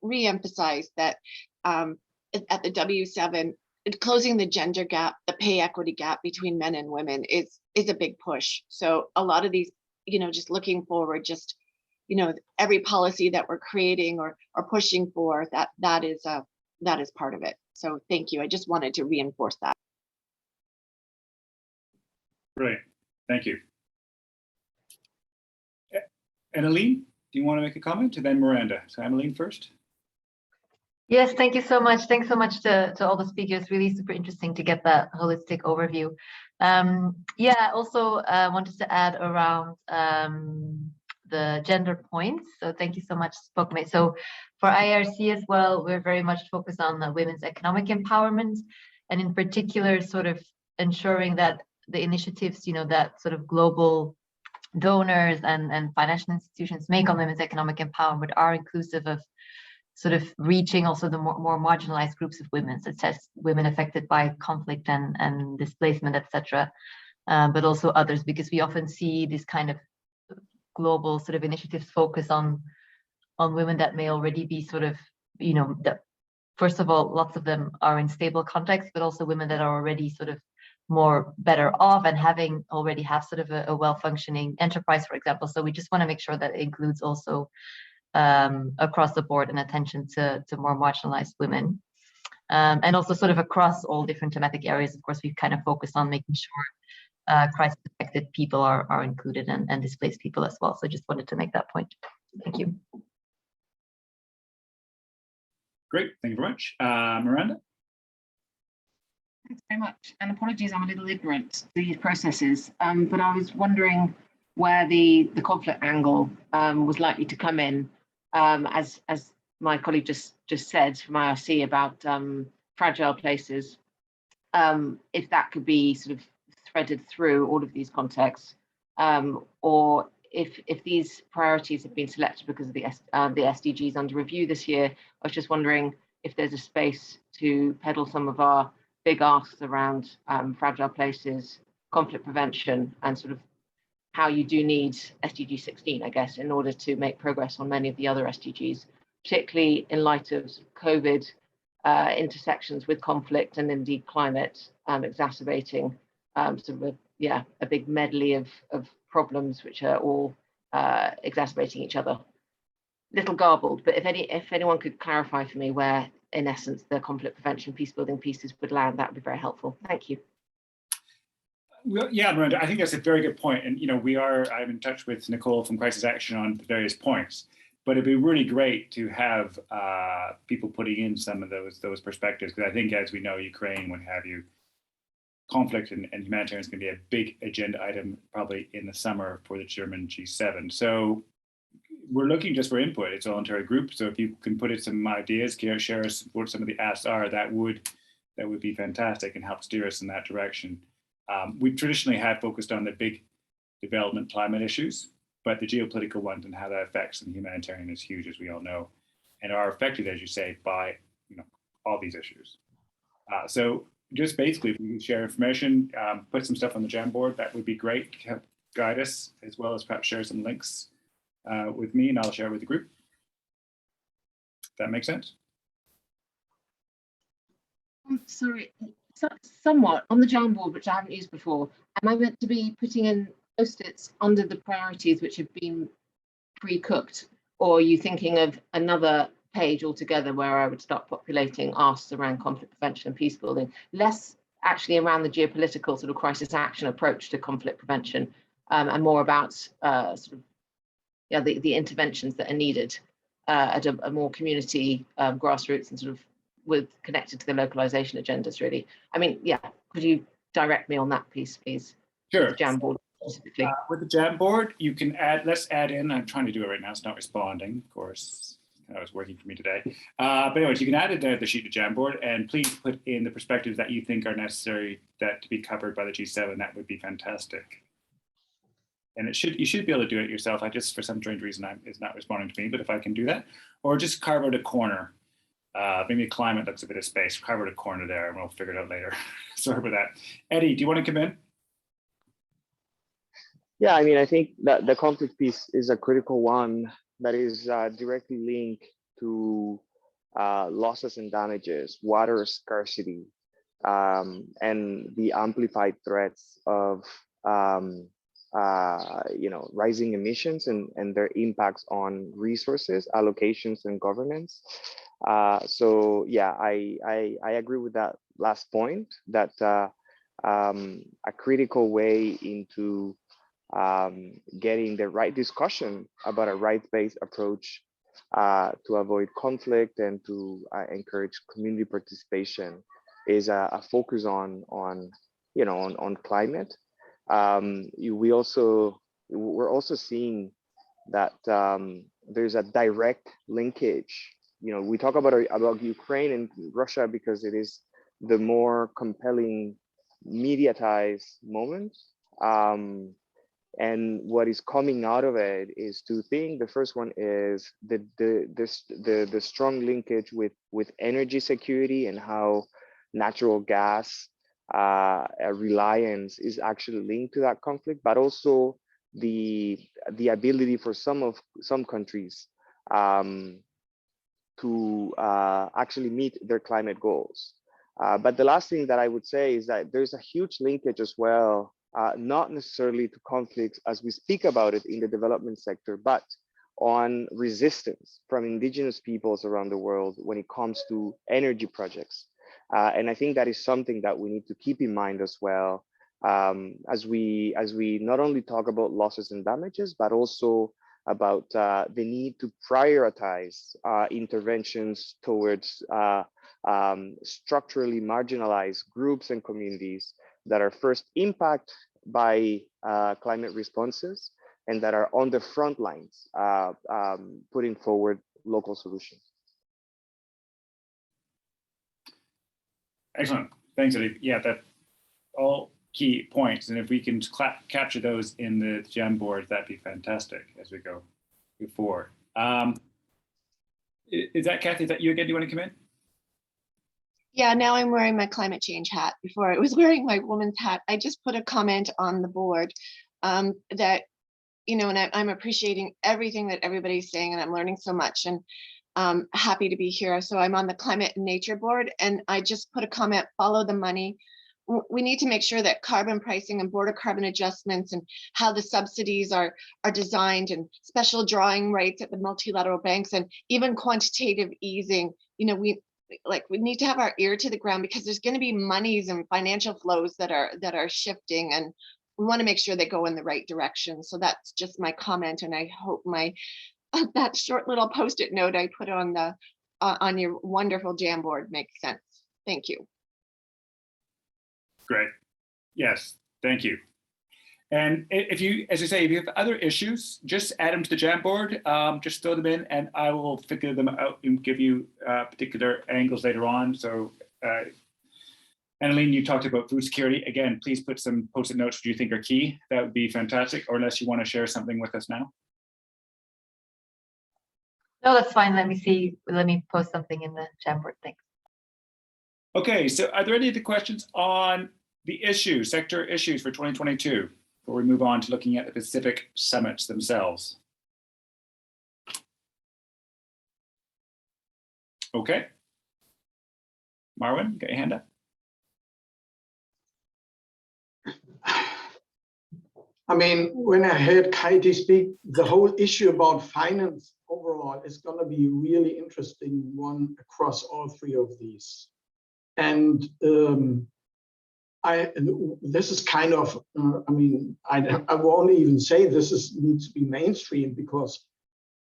re-emphasize that at the W7, closing the gender gap, the pay equity gap between men and women is a big push. So a lot of these, you know, just looking forward, just, you know, every policy that we're creating or pushing for, that is part of it. So thank you. I just wanted to reinforce that. Great, thank you. Annalene, do you want to make a comment? And then Miranda. So Annalene first. Yes, thank you so much. Thanks so much to all the speakers. Really super interesting to get that holistic overview. Yeah, also wanted to add around the gender points. So thank you so much, Spokmate. So for IRC as well, we're very much focused on the women's economic empowerment, and in particular, sort of ensuring that the initiatives, you know, that sort of global donors and financial institutions make on women's economic empowerment are inclusive of sort of reaching also the more marginalized groups of women, such as women affected by conflict and displacement, etc., but also others, because we often see these kind of global sort of initiatives focus on women that may already be sort of, you know, that first of all, lots of them are in stable contexts, but also women that are already sort of more better off and already have sort of a well-functioning enterprise, for example. So we just want to make sure that it includes also across the board an attention to more marginalized women. And also sort of across all different thematic areas, of course, we've kind of focused on making sure crisis-affected people are included and displaced people as well. So just wanted to make that point. Thank you. Great, thank you very much. Miranda? Thanks very much. And apologies, I'm a little ignorant to these processes, but I was wondering where the conflict angle was likely to come in, as my colleague just said from IRC about fragile places, if that could be sort of threaded through all of these contexts, or if these priorities have been selected because of the SDGs under review this year. I was just wondering if there's a space to peddle some of our big asks around fragile places, conflict prevention, and sort of how you do need SDG 16, I guess, in order to make progress on many of the other SDGs, particularly in light of COVID, intersections with conflict and indeed climate exacerbating sort of a big medley of problems which are all exacerbating each other. Little garbled, but if anyone could clarify for me where, in essence, the conflict prevention, peace building pieces would land, that would be very helpful. Thank you. Well, yeah, Miranda, I think that's a very good point. And, I'm in touch with Nicole from Crisis Action on various points, but it'd be really great to have people putting in some of those perspectives. Because I think, as we know, Ukraine, what have you, conflict and humanitarian is going to be a big agenda item probably in the summer for the German G7. So we're looking just for input. It's a voluntary group. So if you can put in some ideas, share us what some of the asks are, that would be fantastic and help steer us in that direction. We traditionally have focused on the big development climate issues, but the geopolitical ones and how that affects the humanitarian is huge, as we all know, and are affected, as you say, by all these issues. So just basically, if we can share information, put some stuff on the Jamboard, that would be great to help guide us, as well as perhaps share some links with me, and I'll share with the group. That makes sense? Sorry. Somewhat on the Jamboard, which I haven't used before, am I meant to be putting in post-its under the priorities which have been pre-cooked, or are you thinking of another page altogether where I would start populating asks around conflict prevention and peace building, less actually around the geopolitical sort of crisis action approach to conflict prevention, and more about the interventions that are needed at a more community grassroots and sort of connected to the localization agendas, really. I mean, could you direct me on that piece, please? Sure. The Jamboard specifically. With the Jamboard, you can let's add in, I'm trying to do it right now, it's not responding, of course. That was working for me today. But anyways, you can add it there, the sheet to Jamboard, and please put in the perspectives that you think are necessary to be covered by the G7. That would be fantastic. And you should be able to do it yourself. I just, for some strange reason, it's not responding to me, but if I can do that, or just carve out a corner. Maybe climate looks a bit of space, carve out a corner there, and we'll figure it out later. Sorry about that. Eddie, do you want to come in? Yeah, I mean, I think that the conflict piece is a critical one that is directly linked to losses and damages, water scarcity, and the amplified threats of rising emissions and their impacts on resources, allocations, and governance. So yeah, I agree with that last point, that a critical way into getting the right discussion about a rights-based approach to avoid conflict and to encourage community participation is a focus on climate. We're also seeing that there's a direct linkage. We talk about Ukraine and Russia because it is the more compelling mediatized moment. And what is coming out of it is two things. The first one is the strong linkage with energy security and how natural gas reliance is actually linked to that conflict, but also the ability for some countries to actually meet their climate goals. But the last thing that I would say is that there's a huge linkage as well, not necessarily to conflicts as we speak about it in the development sector, but on resistance from indigenous peoples around the world when it comes to energy projects. And I think that is something that we need to keep in mind as well, as we not only talk about losses and damages, but also about the need to prioritize interventions towards structurally marginalized groups and communities that are first impacted by climate responses and that are on the front lines putting forward local solutions. Excellent. Thanks, Eddie. Yeah, that all key points. And if we can capture those in the Jamboard, that'd be fantastic as we go forward. Is that Kathy? Is that you again? Do you want to come in? Yeah, now I'm wearing my climate change hat. Before I was wearing my woman's hat. I just put a comment on the board that, you know, and I'm appreciating everything that everybody's saying, and I'm learning so much, and happy to be here. So I'm on the Climate and Nature Board, and I just put a comment, follow the money. We need to make sure that carbon pricing and border carbon adjustments and how the subsidies are designed, and special drawing rights at the multilateral banks, and even quantitative easing. You know, we need to have our ear to the ground, because there's going to be monies and financial flows that are shifting, and we want to make sure they go in the right direction. So that's just my comment, and I hope that short little post-it note I put on the on your wonderful Jamboard makes sense. Thank you. Great. Yes, thank you. And if you, as I say, if you have other issues, just add them to the Jamboard, just throw them in, and I will figure them out and give you particular angles later on. So, Annalene, you talked about food security. Again, please put some post-it notes that you think are key. That would be fantastic, or unless you want to share something with us now. No, that's fine. Let me see. Let me post something in the Jamboard. Thanks. Okay, so are there any other questions on the issues, sector issues for 2022, before we move on to looking at the Pacific summits themselves? Okay. Marwan, get your hand up. I mean, when I heard Katie speak, the whole issue about finance overall is going to be a really interesting one across all three of these. And this is kind of, I mean, I won't even say this needs to be mainstream, because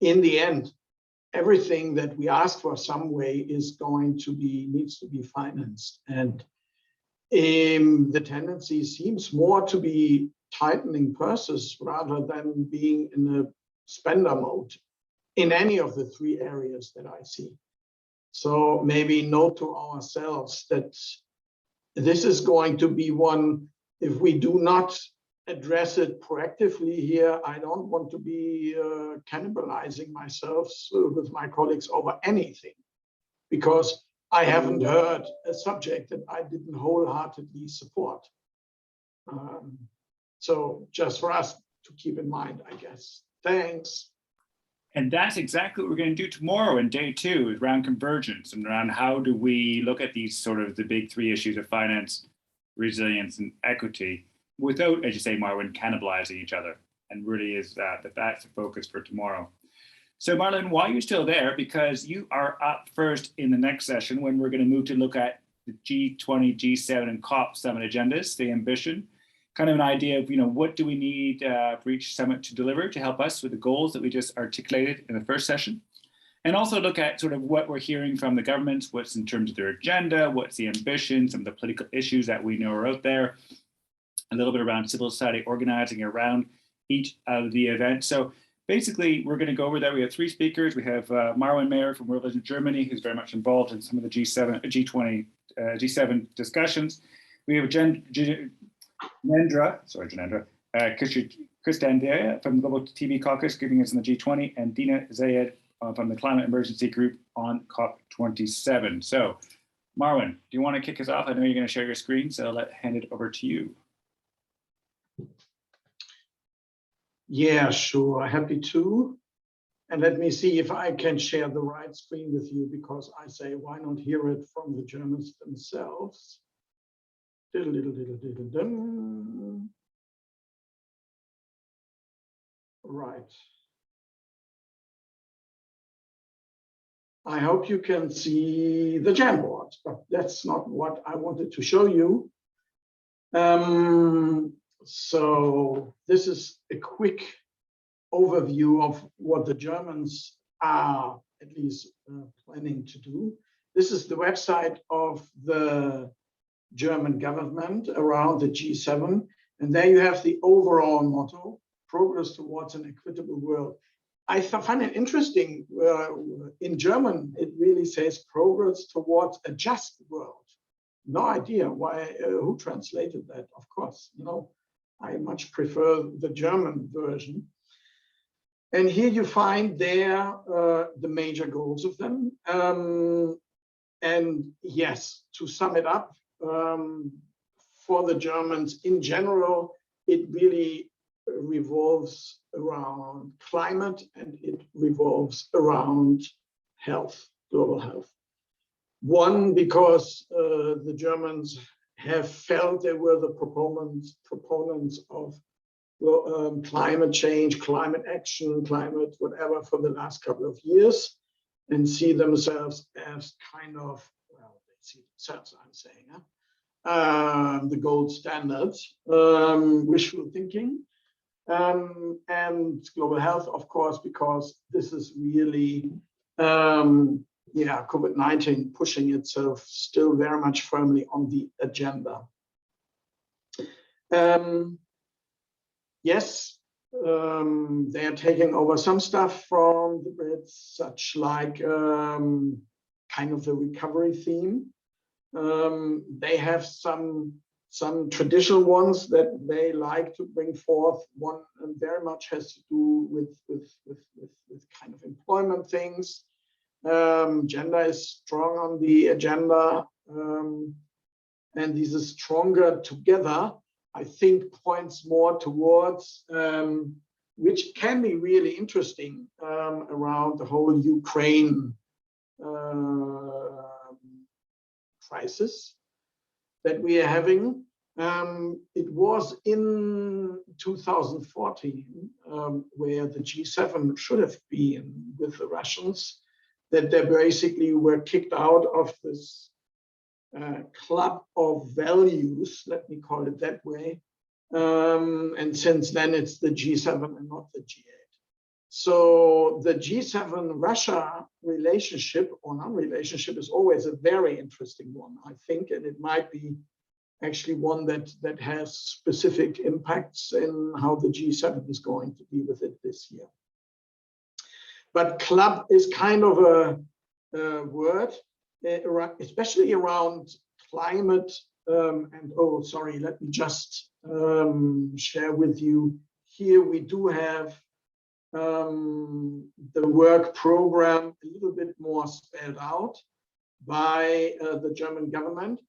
in the end, everything that we ask for some way is needs to be financed. And the tendency seems more to be tightening purses rather than being in a spender mode in any of the three areas that I see. So maybe note to ourselves that this is going to be one, if we do not address it proactively here, I don't want to be cannibalizing myself with my colleagues over anything, because I haven't heard a subject that I didn't wholeheartedly support. So just for us to keep in mind, I guess. Thanks. And that's exactly what we're going to do tomorrow in day 2, is around convergence and around how do we look at these sort of the big 3 issues of finance, resilience, and equity without, as you say, Marwan, cannibalizing each other. And really is that's the focus for tomorrow. So Marlon, while you're still there, because you are up first in the next session when we're going to move to look at the G20, G7, and COP summit agendas, the ambition, kind of an idea of, you know, what do we need for each summit to deliver to help us with the goals that we just articulated in the first session. And also look at sort of what we're hearing from the governments, what's in terms of their agenda, what's the ambition, some of the political issues that we know are out there, a little bit around civil society organizing around each of the events. So basically, we're going to go over that. We have 3 speakers. We have Marwan Mayer from World Advocacy Germany, who's very much involved in some of the G7 discussions. We have Janendra Kristandia from the Global TV Caucus, giving us on the G20, and Dina Zayed from the Climate Emergency Group on COP27. So, Marwan, do you want to kick us off? I know you're going to share your screen, so I'll hand it over to you. Yeah, sure, happy to. And let me see if I can share the right screen with you, because I say, why not hear it from the Germans themselves? Right. I hope you can see the Jamboard, but that's not what I wanted to show you. So this is a quick overview of what the Germans are at least planning to do. This is the website of the German government around the G7. And there you have the overall motto, progress towards an equitable world. I find it interesting, in German, it really says progress towards a just world. No idea why, who translated that, of course, you know. I much prefer the German version. And here you find there the major goals of them. And yes, to sum it up, for the Germans in general, it really revolves around climate and it revolves around health, global health. One, because the Germans have felt they were the proponents of climate change, climate action, climate whatever for the last couple of years, and see themselves as kind of, well, they see themselves, I'm saying, the gold standards, wishful thinking, and global health, of course, because this is really, yeah, COVID-19 pushing itself still very much firmly on the agenda. Yes, they are taking over some stuff from the Brits, such like kind of the recovery theme. They have some traditional ones that they like to bring forth. One very much has to do with kind of employment things. Gender is strong on the agenda, and these are stronger together, I think, points more towards, which can be really interesting around the whole Ukraine crisis that we are having. It was in 2014 where the G7 should have been with the Russians, that they basically were kicked out of this club of values, let me call it that way. And since then it's the G7 and not the G8. So the G7 Russia relationship or non-relationship is always a very interesting one, I think, and it might be actually one that has specific impacts in how the G7 is going to deal with it this year. But club is kind of a word, especially around climate. And oh, sorry, let me just share with you. Here we do have the work program a little bit more spelled out by the German government,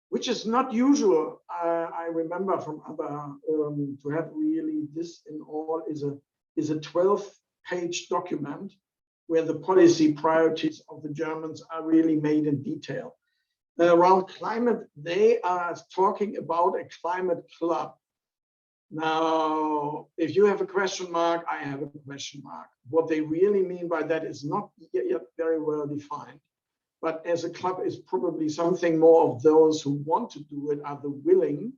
which is not usual. I remember from other to have really this in all is a 12-page document where the policy priorities of the Germans are really made in detail. Around climate, they are talking about a climate club. Now, if you have a question mark, I have a question mark. What they really mean by that is not yet very well defined. But as a club is probably something more of those who want to do it are the willing.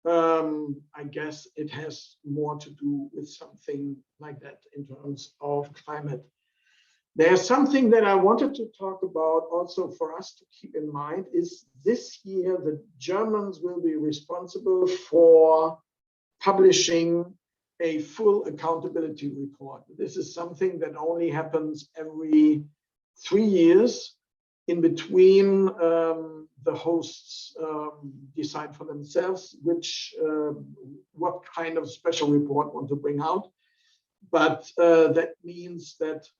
I guess it has more to do with something like that in terms of climate. There's something that I wanted to talk about also for us to keep in mind is this year the Germans will be responsible for publishing a full accountability report. This is something that only happens every 3 years. In between, the hosts decide for themselves what kind of special report want to bring out. But that means that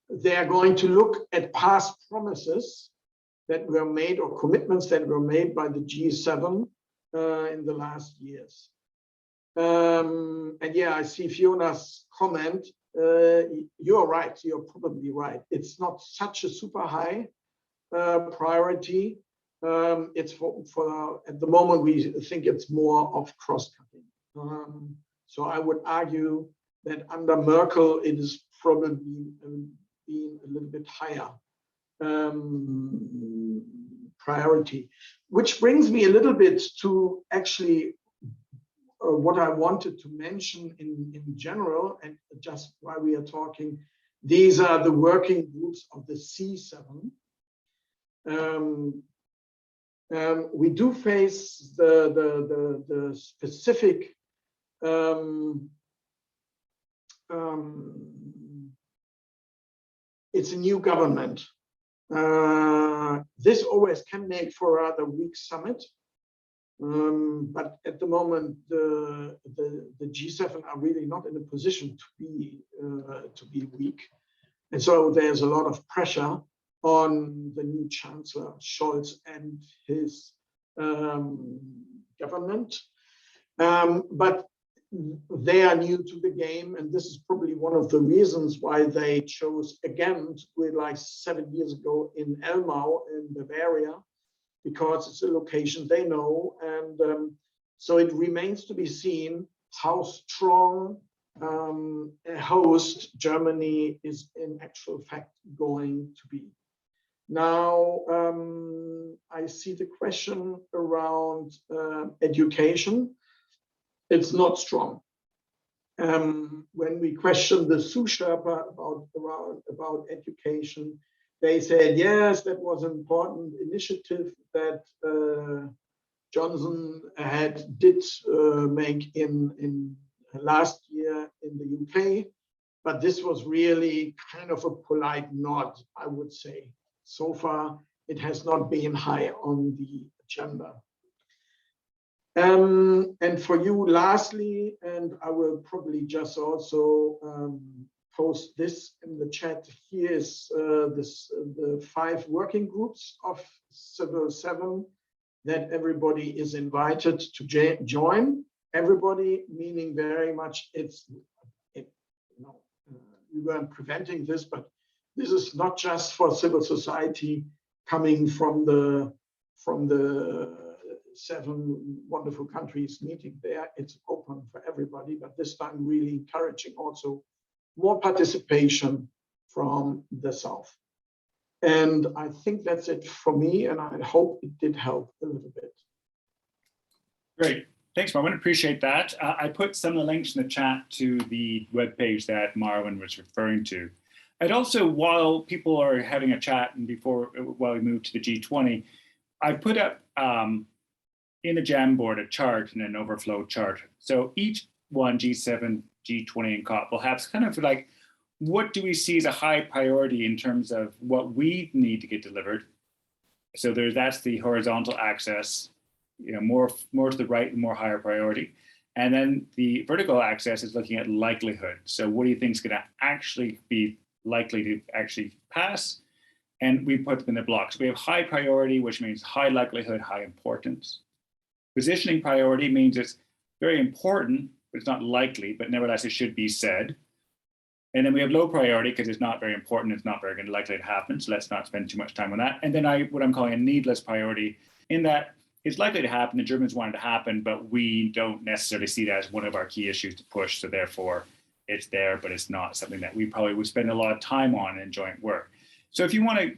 they are going to look at past promises that were made or commitments that were made by the G7 in the last years. And yeah, I see Fiona's comment. You're right. You're probably right. It's not such a super high priority. It's for at the moment we think it's more of cross-cutting. So I would argue that under Merkel it is probably being a little bit higher priority, which brings me a little bit to actually what I wanted to mention in general, and just while we are talking, these are the working groups of the C7. We do face the specific it's a new government. This always can make for a rather weak summit. But at the moment, the G7 are really not in a position to be weak, and so there's a lot of pressure on the new Chancellor Scholz and his government. But they are new to the game, and this is probably one of the reasons why they chose again to do it like 7 years ago in Elmau in Bavaria, because it's a location they know. And so it remains to be seen how strong a host Germany is in actual fact going to be. Now, I see the question around education. It's not strong. When we questioned the Sous Sherpa about education, they said, yes, that was an important initiative that Johnson did make in last year in the UK, but this was really kind of a polite nod, I would say. So far, it has not been high on the agenda. And for you, lastly, and I will probably just also post this in the chat, here is the 5 working groups of Civil 7 that everybody is invited to join. Everybody, meaning very much we weren't preventing this, but this is not just for civil society coming from the 7 wonderful countries meeting there. It's open for everybody, but this time really encouraging also more participation from the South. And I think that's it for me, and I hope it did help a little bit. Great. Thanks, Marwin. Appreciate that. I put some of the links in the chat to the webpage that Marwin was referring to. And also, while people are having a chat and while we move to the G20, I put up in the Jamboard a chart and an overflow chart. So each one, G7, G20, and COP will have kind of like, what do we see as a high priority in terms of what we need to get delivered? So that's the horizontal axis, more to the right and more higher priority. And then the vertical axis is looking at likelihood. So what do you think is going to actually be likely to actually pass? And we put them in the blocks. We have high priority, which means high likelihood, high importance. Positioning priority means it's very important, but it's not likely, but nevertheless it should be said. And then we have low priority because it's not very important, it's not very likely to happen, so let's not spend too much time on that. And then what I'm calling a needless priority, in that it's likely to happen, the Germans want it to happen, but we don't necessarily see that as one of our key issues to push, so therefore it's there, but it's not something that we probably would spend a lot of time on in joint work. So if you want to,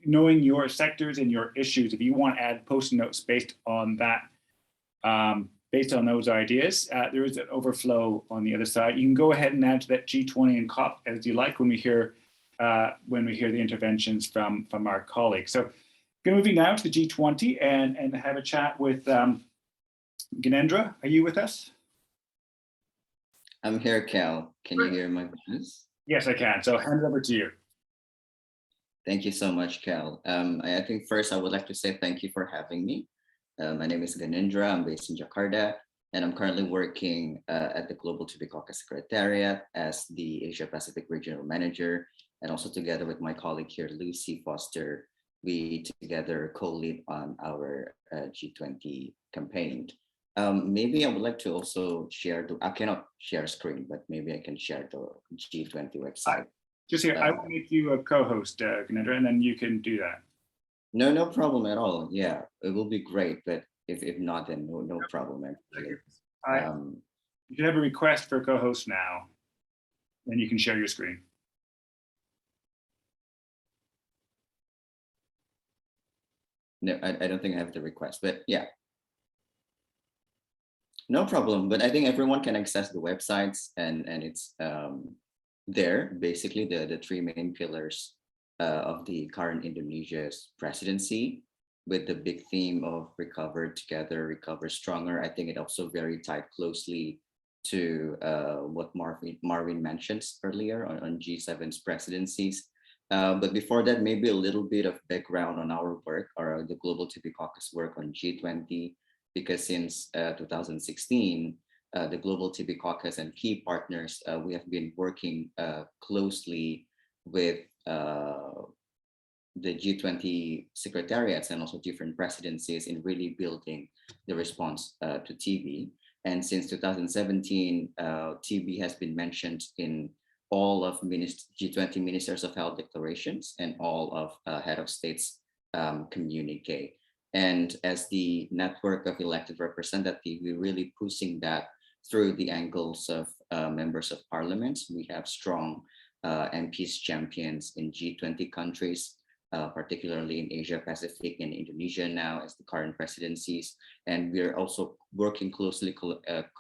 knowing your sectors and your issues, if you want to add post-it notes based on that, based on those ideas, there is an overflow on the other side. You can go ahead and add to that G20 and COP as you like when we hear the interventions from our colleagues. So moving now to the G20 and have a chat with Ganendra. Are you with us? I'm here, Cal. Can you hear my voice? Yes, I can. So hand it over to you. Thank you so much, Cal. I think first I would like to say thank you for having me. My name is Ganendra. I'm based in Jakarta, and I'm currently working at the Global TB Caucus Secretariat as the Asia Pacific Regional Manager, and also together with my colleague here, Lucy Foster, we together co-lead on our G20 campaign. Maybe I would like to also share, I cannot share screen, but maybe I can share the G20 website. Just here, I will make you a co-host, Ganendra, and then you can do that. No problem at all. Yeah, it will be great, but if not, then no problem. Actually. You can have a request for a co-host now, then you can share your screen. No, I don't think I have the request, but yeah. No problem, but I think everyone can access the websites and it's there, basically the 3 main pillars of the current Indonesia's presidency, with the big theme of recover together, recover stronger. I think it also very tied closely to what Marvin mentioned earlier on G7's presidencies. But before that, maybe a little bit of background on our work, or the Global TB Caucus work on G20, because since 2016, the Global TB Caucus and key partners, we have been working closely with the G20 secretariats and also different presidencies in really building the response to TB. And since 2017, TB has been mentioned in all of G20 Ministers of Health declarations and all of head of states communique. And as the network of elected representatives, we're really pushing that through the angles of members of parliaments. We have strong MPs champions in G20 countries, particularly in Asia Pacific and Indonesia now as the current presidencies. And we're also working closely,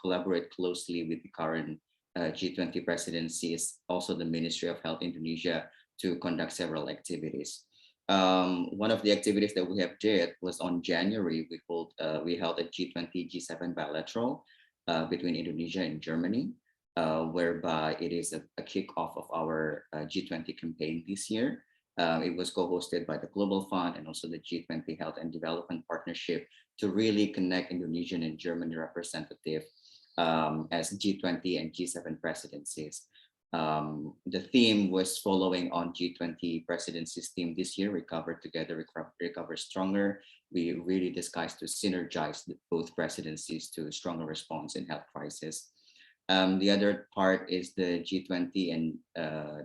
collaborate closely with the current G20 presidencies, also the Ministry of Health Indonesia, to conduct several activities. One of the activities that we have did was on January, we held a G20 G7 bilateral between Indonesia and Germany, whereby it is a kickoff of our G20 campaign this year. It was co-hosted by the Global Fund and also the G20 Health and Development Partnership to really connect Indonesian and German representatives as G20 and G7 presidencies. The theme was following on G20 presidency's theme this year, Recover Together, Recover Stronger. We really discussed to synergize both presidencies to stronger response in health crisis. The other part is the G20 and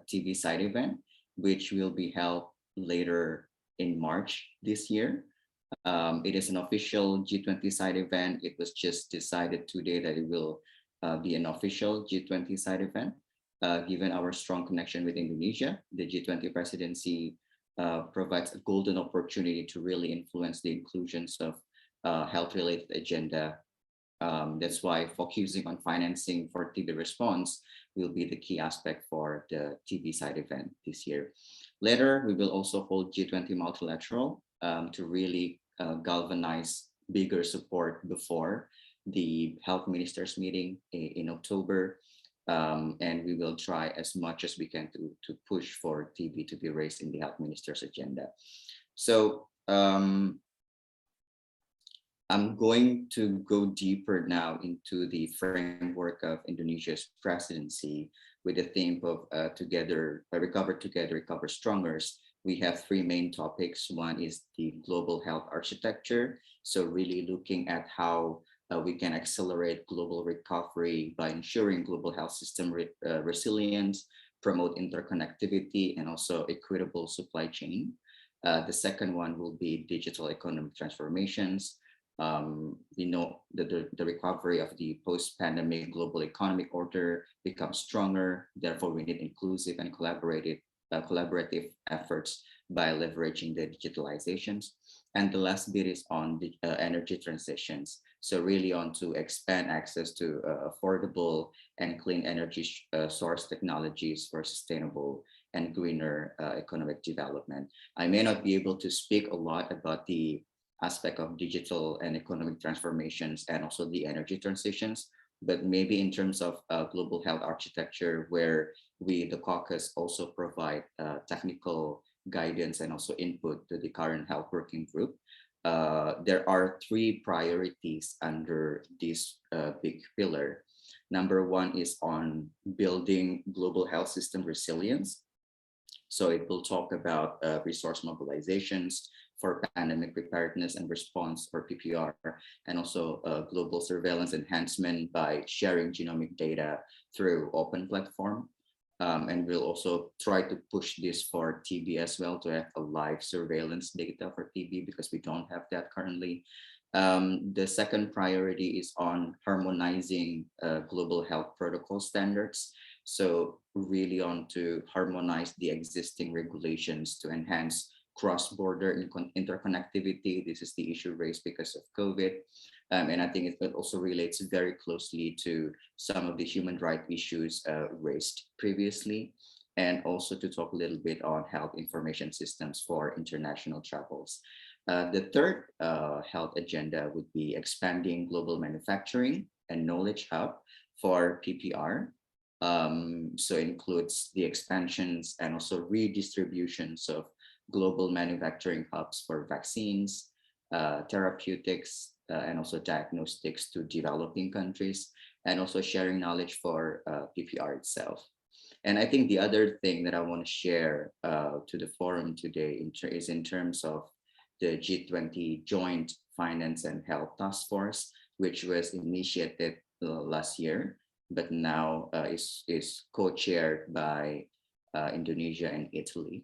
TB side event, which will be held later in March this year. It is an official G20 side event. It was just decided today that it will be an official G20 side event. Given our strong connection with Indonesia, the G20 presidency provides a golden opportunity to really influence the inclusions of health-related agenda. That's why focusing on financing for TB response will be the key aspect for the TB side event this year. Later, we will also hold G20 multilateral to really galvanize bigger support before the health ministers meeting in October. And we will try as much as we can to push for TB to be raised in the health minister's agenda. So I'm going to go deeper now into the framework of Indonesia's presidency with the theme of Recover Together, Recover Stronger. We have three main topics. One is the global health architecture. So really looking at how we can accelerate global recovery by ensuring global health system resilience, promote interconnectivity, and also equitable supply chain. The second one will be digital economic transformations. We know that the recovery of the post-pandemic global economic order becomes stronger. Therefore, we need inclusive and collaborative efforts by leveraging the digitalizations. And the last bit is on the energy transitions. So really on to expand access to affordable and clean energy source technologies for sustainable and greener economic development. I may not be able to speak a lot about the aspect of digital and economic transformations and also the energy transitions, but maybe in terms of global health architecture, where we, the caucus, also provide technical guidance and also input to the current health working group. There are three priorities under this big pillar. Number one is on building global health system resilience. So it will talk about resource mobilizations for pandemic preparedness and response, or PPR, and also global surveillance enhancement by sharing genomic data through open platform. And we'll also try to push this for TB as well, to have a live surveillance data for TB, because we don't have that currently. The second priority is on harmonizing global health protocol standards. So really on to harmonize the existing regulations to enhance cross-border interconnectivity. This is the issue raised because of COVID. And I think it also relates very closely to some of the human rights issues raised previously, and also to talk a little bit on health information systems for international travels. The third health agenda would be expanding global manufacturing and knowledge hub for PPR. So it includes the expansions and also redistributions of global manufacturing hubs for vaccines, therapeutics, and also diagnostics to developing countries, and also sharing knowledge for PPR itself. And I think the other thing that I want to share to the forum today is in terms of the G20 Joint Finance and Health Task Force, which was initiated last year, but now is co-chaired by Indonesia and Italy.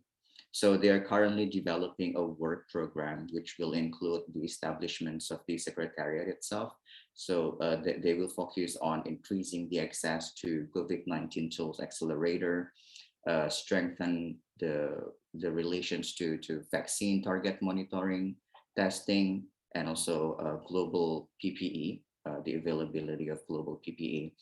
So they are currently developing a work program which will include the establishments of the Secretariat itself. So they will focus on increasing the access to COVID-19 tools accelerator, strengthen the relations to vaccine target monitoring, testing, and also global PPE, the availability of global PPE,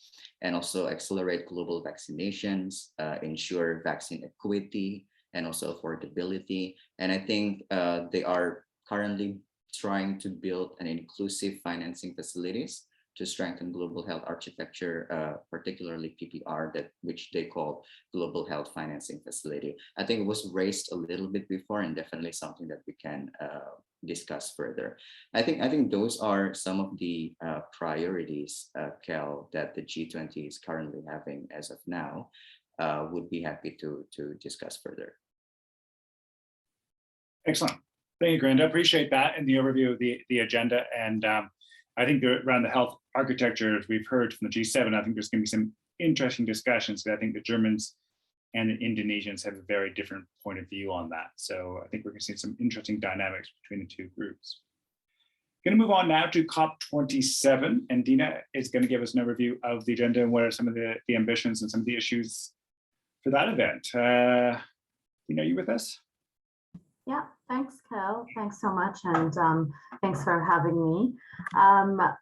and also accelerate global vaccinations, ensure vaccine equity, and also affordability. And I think they are currently trying to build an inclusive financing facilities to strengthen global health architecture, particularly PPR, which they call Global Health Financing Facility. I think it was raised a little bit before, and definitely something that we can discuss further. I think those are some of the priorities, Kel, that the G20 is currently having as of now. Would be happy to discuss further. Excellent. Thank you, Granda. Appreciate that and the overview of the agenda. And I think around the health architecture, as we've heard from the G7, I think there's going to be some interesting discussions. I think the Germans and the Indonesians have a very different point of view on that. So I think we're going to see some interesting dynamics between the two groups. Going to move on now to COP27, and Dina is going to give us an overview of the agenda and what are some of the ambitions and some of the issues for that event. Dina, are you with us? Yeah, thanks, Kel. Thanks so much, and thanks for having me. I'd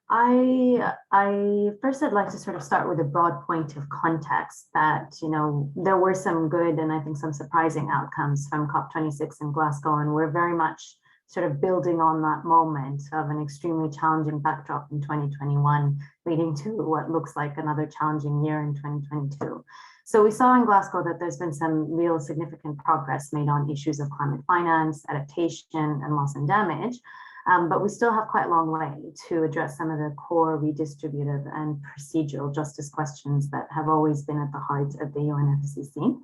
like to sort of start with a broad point of context that, you know, there were some good and I think some surprising outcomes from COP26 in Glasgow, and we're very much sort of building on that moment of an extremely challenging backdrop in 2021, leading to what looks like another challenging year in 2022. So we saw in Glasgow that there's been some real significant progress made on issues of climate finance, adaptation, and loss and damage, but we still have quite a long way to address some of the core redistributive and procedural justice questions that have always been at the heart of the UNFCCC.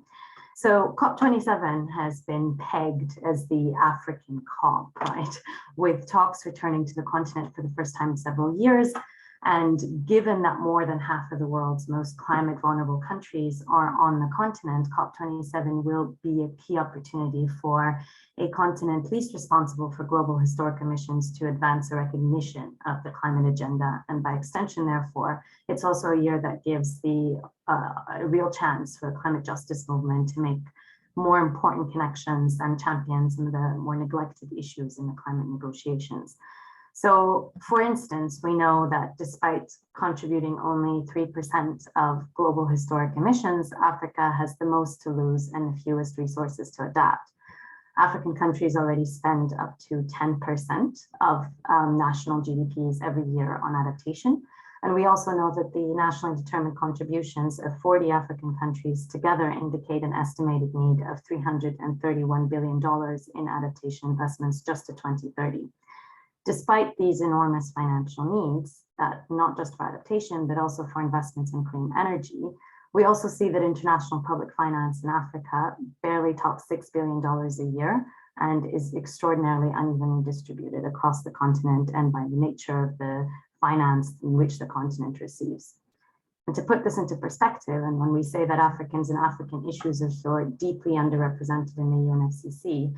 So COP27 has been pegged as the African COP, right? With talks returning to the continent for the first time in several years. And given that more than half of the world's most climate vulnerable countries are on the continent, COP27 will be a key opportunity for a continent least responsible for global historic emissions to advance a recognition of the climate agenda. And by extension, therefore, it's also a year that gives a real chance for the climate justice movement to make more important connections and champion some of the more neglected issues in the climate negotiations. So, for instance, we know that despite contributing only 3% of global historic emissions, Africa has the most to lose and the fewest resources to adapt. African countries already spend up to 10% of national GDPs every year on adaptation. And we also know that the nationally determined contributions of 40 African countries together indicate an estimated need of $331 billion in adaptation investments just to 2030. Despite these enormous financial needs, not just for adaptation, but also for investments in clean energy, we also see that international public finance in Africa barely tops $6 billion a year and is extraordinarily unevenly distributed across the continent and by the nature of the finance in which the continent receives. And to put this into perspective, and when we say that Africans and African issues are so deeply underrepresented in the UNFCCC,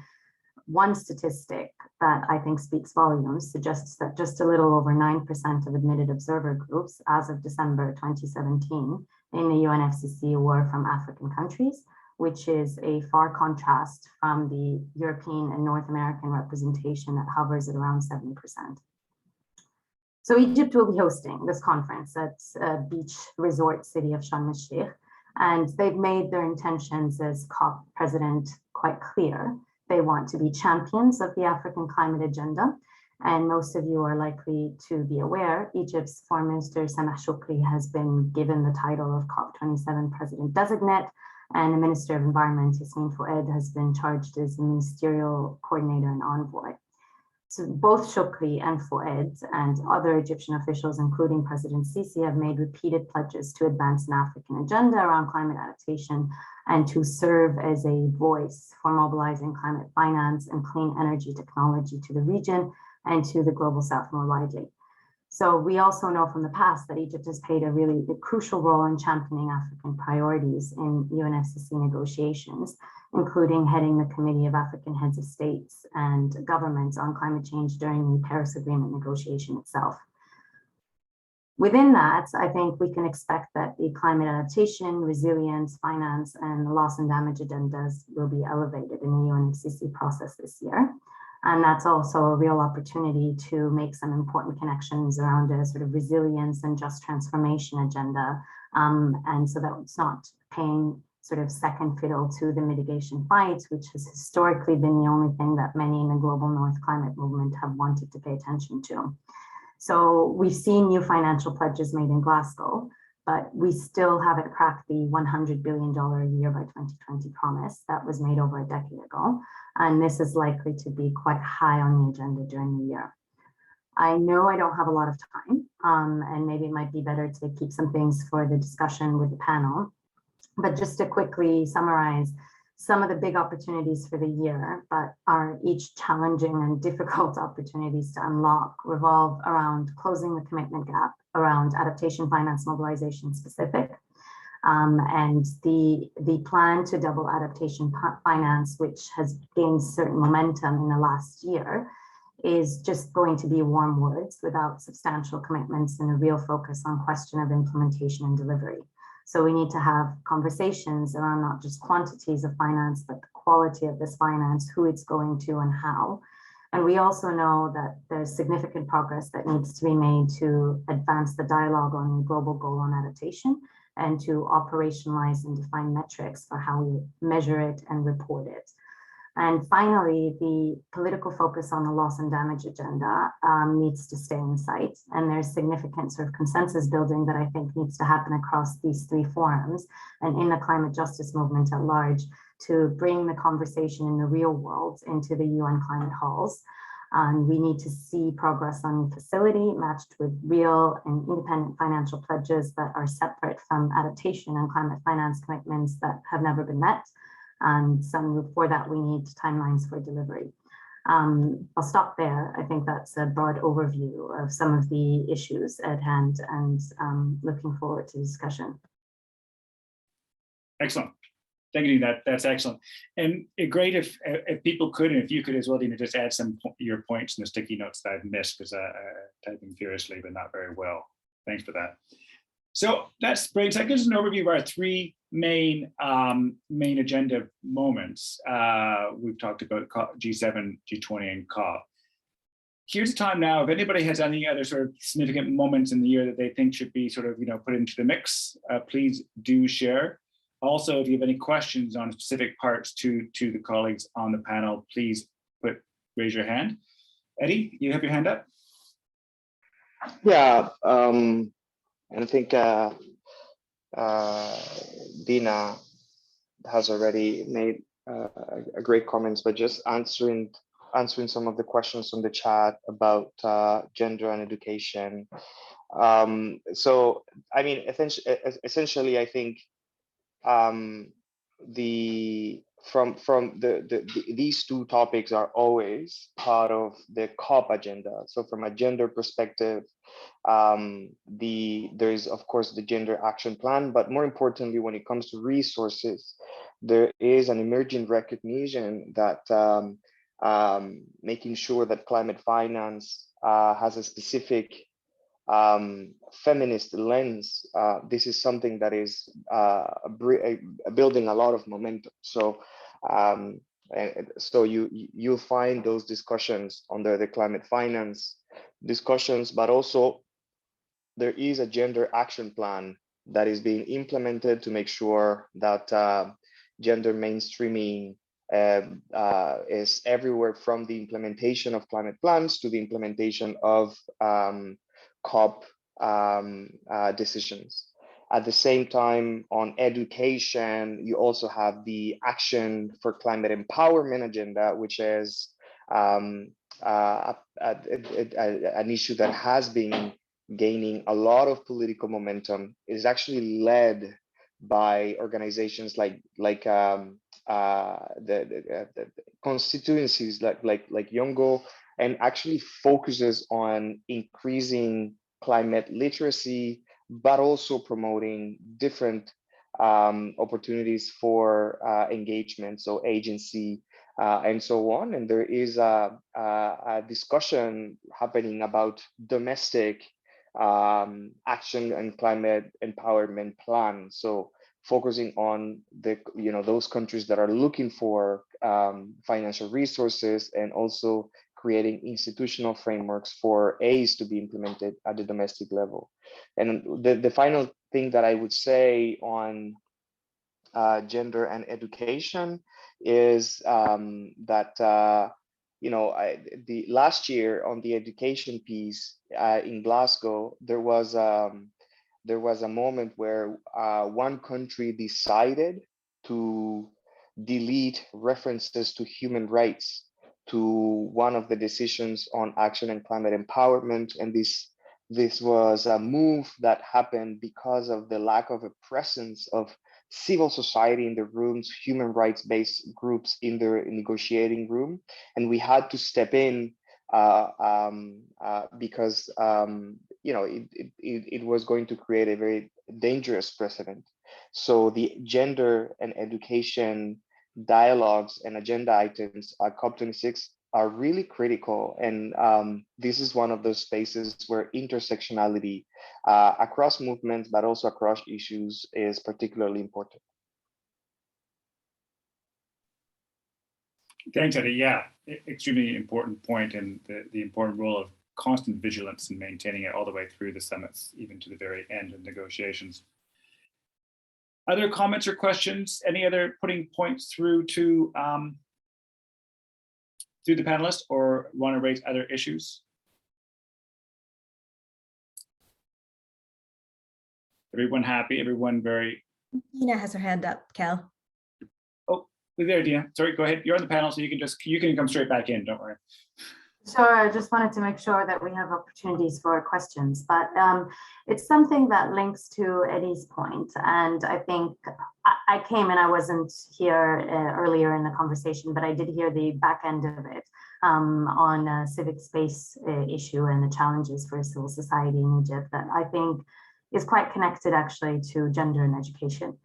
one statistic that I think speaks volumes suggests that just a little over 9% of admitted observer groups as of December 2017 in the UNFCCC were from African countries, which is a far contrast from the European and North American representation that hovers at around 70%. So Egypt will be hosting this conference at a beach resort city of Sharm el-Sheikh, and they've made their intentions as COP president quite clear. They want to be champions of the African climate agenda. And most of you are likely to be aware, Egypt's Foreign Minister Sameh Shoukry has been given the title of COP27 President Designate, and the Minister of Environment, Yasmin Fouad, has been charged as the Ministerial Coordinator and Envoy. So both Shukri and Fouad and other Egyptian officials, including President Sisi, have made repeated pledges to advance an African agenda around climate adaptation and to serve as a voice for mobilizing climate finance and clean energy technology to the region and to the global south more widely. So we also know from the past that Egypt has played a crucial role in championing African priorities in UNFCCC negotiations, including heading the Committee of African Heads of States and Governments on climate change during the Paris Agreement negotiation itself. Within that, I think we can expect that the climate adaptation, resilience, finance, and loss and damage agendas will be elevated in the UNFCCC process this year. And that's also a real opportunity to make some important connections around a sort of resilience and just transformation agenda. And so that it's not paying sort of second fiddle to the mitigation fights, which has historically been the only thing that many in the global North climate movement have wanted to pay attention to. So we've seen new financial pledges made in Glasgow, but we still haven't cracked the $100 billion a year by 2020 promise that was made over a decade ago. And this is likely to be quite high on the agenda during the year. I know I don't have a lot of time, and maybe it might be better to keep some things for the discussion with the panel. But just to quickly summarize some of the big opportunities for the year, but are each challenging and difficult opportunities to unlock, revolve around closing the commitment gap around adaptation finance mobilization specific, and the plan to double adaptation finance, which has gained certain momentum in the last year, is just going to be warm words without substantial commitments and a real focus on question of implementation and delivery. So we need to have conversations around not just quantities of finance, but the quality of this finance, who it's going to and how. And we also know that there's significant progress that needs to be made to advance the dialogue on the global goal on adaptation and to operationalize and define metrics for how we measure it and report it. And finally, the political focus on the loss and damage agenda needs to stay in sight. And there's significant sort of consensus building that I think needs to happen across these three forums and in the climate justice movement at large to bring the conversation in the real world into the UN climate halls. We need to see progress on facility matched with real and independent financial pledges that are separate from adaptation and climate finance commitments that have never been met. And for that, we need timelines for delivery. I'll stop there. I think that's a broad overview of some of the issues at hand and looking forward to discussion. Excellent. Thank you, that's excellent. And great if people could, and if you could as well, Dina, just add some your points in the sticky notes that I've missed because I'm typing furiously, but not very well. Thanks for that. So that's great. So that gives us an overview of our three main agenda moments. We've talked about G7, G20, and COP. Here's a time now, if anybody has any other sort of significant moments in the year that they think should be sort of, put into the mix, please do share. Also, if you have any questions on specific parts to the colleagues on the panel, please raise your hand. Eddie, you have your hand up? Yeah, and I think Dina has already made a great comments, but just answering some of the questions from the chat about gender and education. So, I mean, essentially, I think these two topics are always part of the COP agenda. So from a gender perspective, there is of course the gender action plan, but more importantly, when it comes to resources, there is an emerging recognition that making sure that climate finance has a specific feminist lens. This is something that is building a lot of momentum. So you'll find those discussions under the climate finance discussions, but also there is a gender action plan that is being implemented to make sure that gender mainstreaming is everywhere, from the implementation of climate plans to the implementation of COP decisions. At the same time, on education, you also have the Action for Climate Empowerment agenda, which is an issue that has been gaining a lot of political momentum. It is actually led by organizations like the constituencies like Yongo, and actually focuses on increasing climate literacy, but also promoting different opportunities for engagement, so agency, and so on. And there is a discussion happening about domestic action and climate empowerment plan. So focusing on the those countries that are looking for financial resources, and also creating institutional frameworks for ACE to be implemented at the domestic level. And the final thing that I would say on gender and education is that the last year on the education piece in Glasgow, there was a moment where one country decided to delete references to human rights to one of the decisions on action and climate empowerment. And this was a move that happened because of the lack of a presence of civil society in the rooms, human rights-based groups in the negotiating room. And we had to step in because it was going to create a very dangerous precedent. So the gender and education dialogues and agenda items at COP26 are really critical. And this is one of those spaces where intersectionality across movements, but also across issues, is particularly important. Thanks, Eddie. Yeah, extremely important point, and the important role of constant vigilance in maintaining it all the way through the summits, even to the very end of negotiations. Other comments or questions? Any other putting points through to the panelists, or want to raise other issues? Everyone happy? Everyone very? Dina has her hand up, Cal. Oh, there, Dina. Sorry, go ahead. You're on the panel, so you can come straight back in. Don't worry. Sure, I just wanted to make sure that we have opportunities for questions, but it's something that links to Eddie's point. And I think I came and I wasn't here earlier in the conversation, but I did hear the back end of it on a civic space issue and the challenges for civil society in Egypt that I think is quite connected actually to gender and education.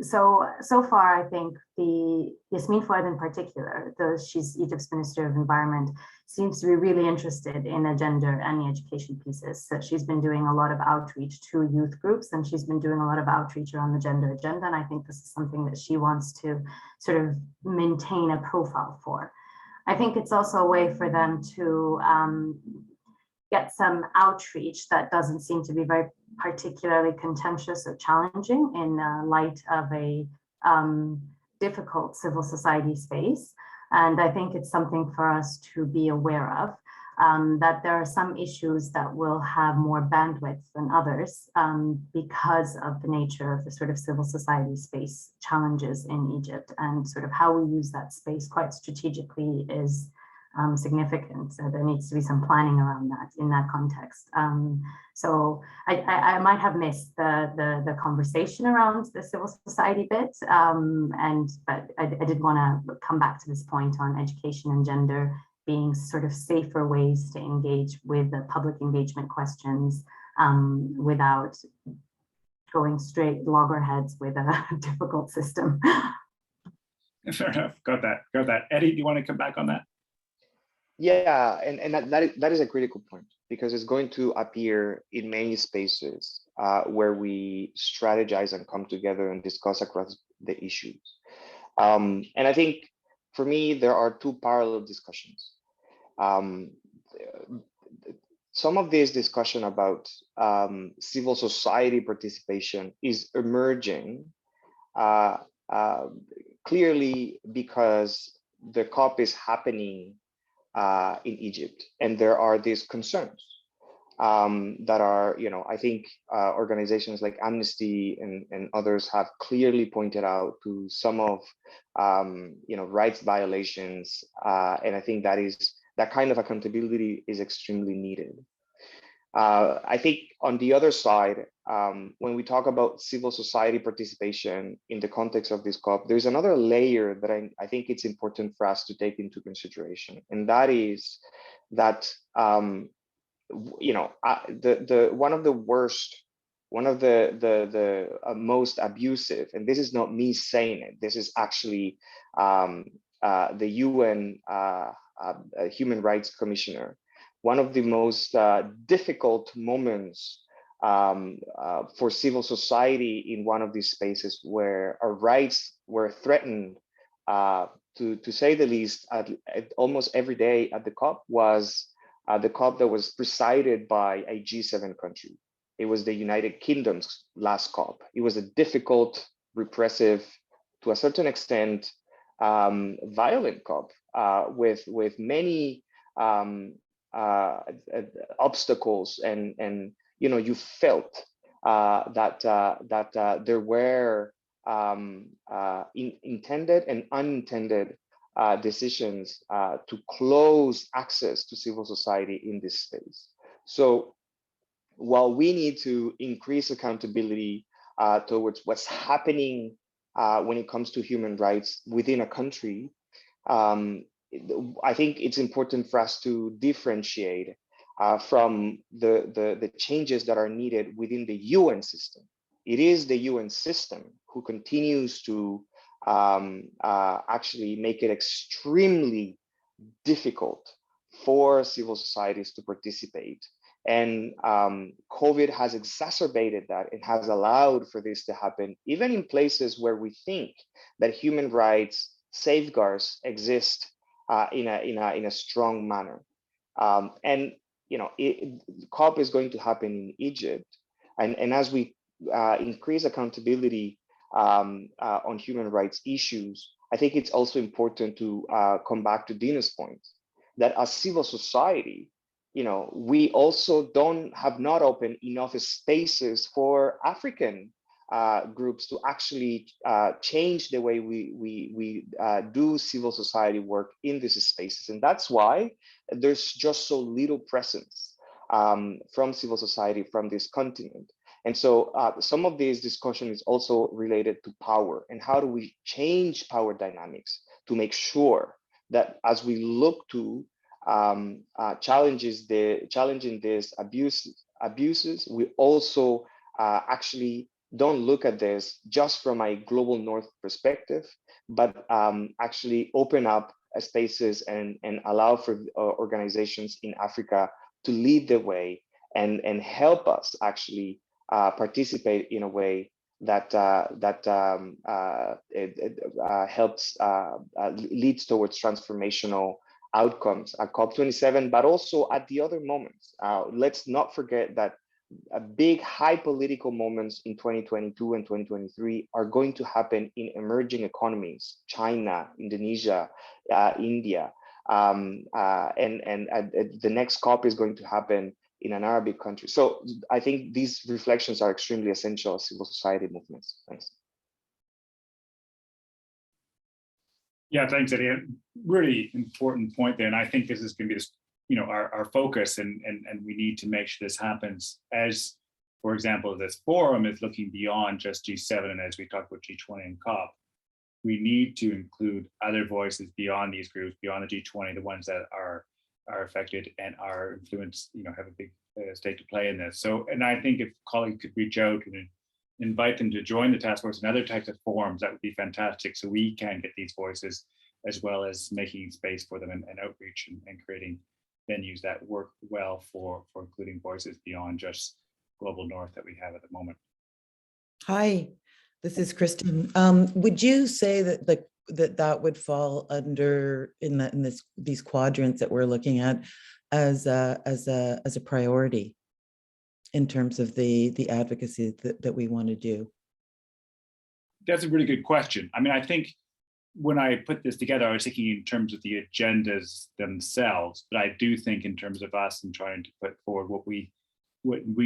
So far, I think Yasmin Fouad in particular, though she's Egypt's Minister of Environment, seems to be really interested in the gender and the education pieces. So she's been doing a lot of outreach to youth groups, and she's been doing a lot of outreach around the gender agenda. And I think this is something that she wants to sort of maintain a profile for. I think it's also a way for them to get some outreach that doesn't seem to be very particularly contentious or challenging in light of a difficult civil society space. And I think it's something for us to be aware of, that there are some issues that will have more bandwidth than others because of the nature of the sort of civil society space challenges in Egypt, and sort of how we use that space quite strategically is significant. So there needs to be some planning around that in that context. So I might have missed the conversation around the civil society bit, but I did want to come back to this point on education and gender being sort of safer ways to engage with the public engagement questions without going straight loggerheads with a difficult system. Fair enough. Got that. Eddie, do you want to come back on that? Yeah, and that is a critical point, because it's going to appear in many spaces where we strategize and come together and discuss across the issues. And I think for me, there are two parallel discussions. Some of this discussion about civil society participation is emerging clearly because the COP is happening in Egypt, and there are these concerns that are, I think organizations like Amnesty and others have clearly pointed out to some of, rights violations, and I think that that kind of accountability is extremely needed. I think on the other side, when we talk about civil society participation in the context of this COP, there's another layer that I think it's important for us to take into consideration, and that is that one of the worst, one of the most abusive, and this is not me saying it, this is actually the UN Human Rights Commissioner. One of the most difficult moments for civil society in one of these spaces where our rights were threatened, to say the least, at almost every day at the COP was the COP that was presided by a G7 country. It was the United Kingdom's last COP. It was a difficult, repressive, to a certain extent, violent COP with many obstacles, and you felt that there were intended and unintended decisions to close access to civil society in this space. So while we need to increase accountability towards what's happening when it comes to human rights within a country, I think it's important for us to differentiate from the changes that are needed within the UN system. It is the UN system who continues to actually make it extremely difficult for civil societies to participate. And COVID has exacerbated that and has allowed for this to happen, even in places where we think that human rights safeguards exist in a strong manner. COP is going to happen in Egypt, and as we increase accountability on human rights issues, I think it's also important to come back to Dina's point that as civil society, we also have not opened enough spaces for African groups to actually change the way we do civil society work in these spaces. And that's why there's just so little presence from civil society from this continent. And so some of this discussion is also related to power and how do we change power dynamics to make sure that as we look to challenging these abuses, we also actually don't look at this just from a global north perspective, but actually open up spaces and allow for organizations in Africa to lead the way and help us actually participate in a way that helps leads towards transformational outcomes at COP27, but also at the other moments. Let's not forget that big high political moments in 2022 and 2023 are going to happen in emerging economies, China, Indonesia, India, and the next COP is going to happen in an Arabic country. So I think these reflections are extremely essential as civil society movements. Thanks. Yeah, thanks, Eddie. Really important point there. And I think this is going to be this, our focus, and we need to make sure this happens as, for example, this forum is looking beyond just G7. And as we talk about G20 and COP, we need to include other voices beyond these groups, beyond the G20, the ones that are affected and are influenced, have a big stake to play in this. So, and I think if colleagues could reach out and invite them to join the task force and other types of forums, that would be fantastic. So we can get these voices, as well as making space for them and outreach and creating venues that work well for including voices beyond just global north that we have at the moment. Hi, this is Kristen. Would you say that that would fall under these quadrants that we're looking at as a priority in terms of the advocacy that we want to do? That's a really good question. I mean, I think when I put this together, I was thinking in terms of the agendas themselves, but I do think in terms of us and trying to put forward what we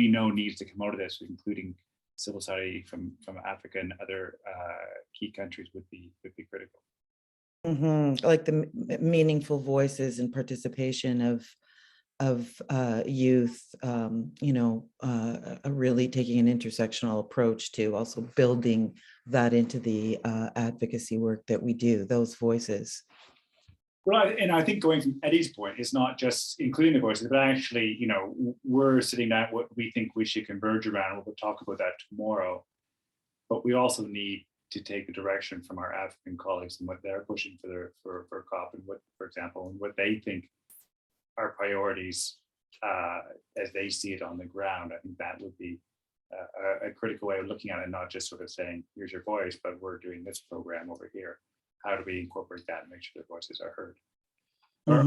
know needs to come out of this, including civil society from Africa and other key countries would be critical. Like the meaningful voices and participation of youth, really taking an intersectional approach to also building that into the advocacy work that we do, those voices. Well, and I think going from Eddie's point, it's not just including the voices, but actually, we're sitting down what we think we should converge around. We'll talk about that tomorrow. But we also need to take the direction from our African colleagues and what they're pushing for COP, and what, for example, and what they think are priorities as they see it on the ground. I think that would be a critical way of looking at it, not just sort of saying, here's your voice, but we're doing this program over here. How do we incorporate that and make sure their voices are heard? But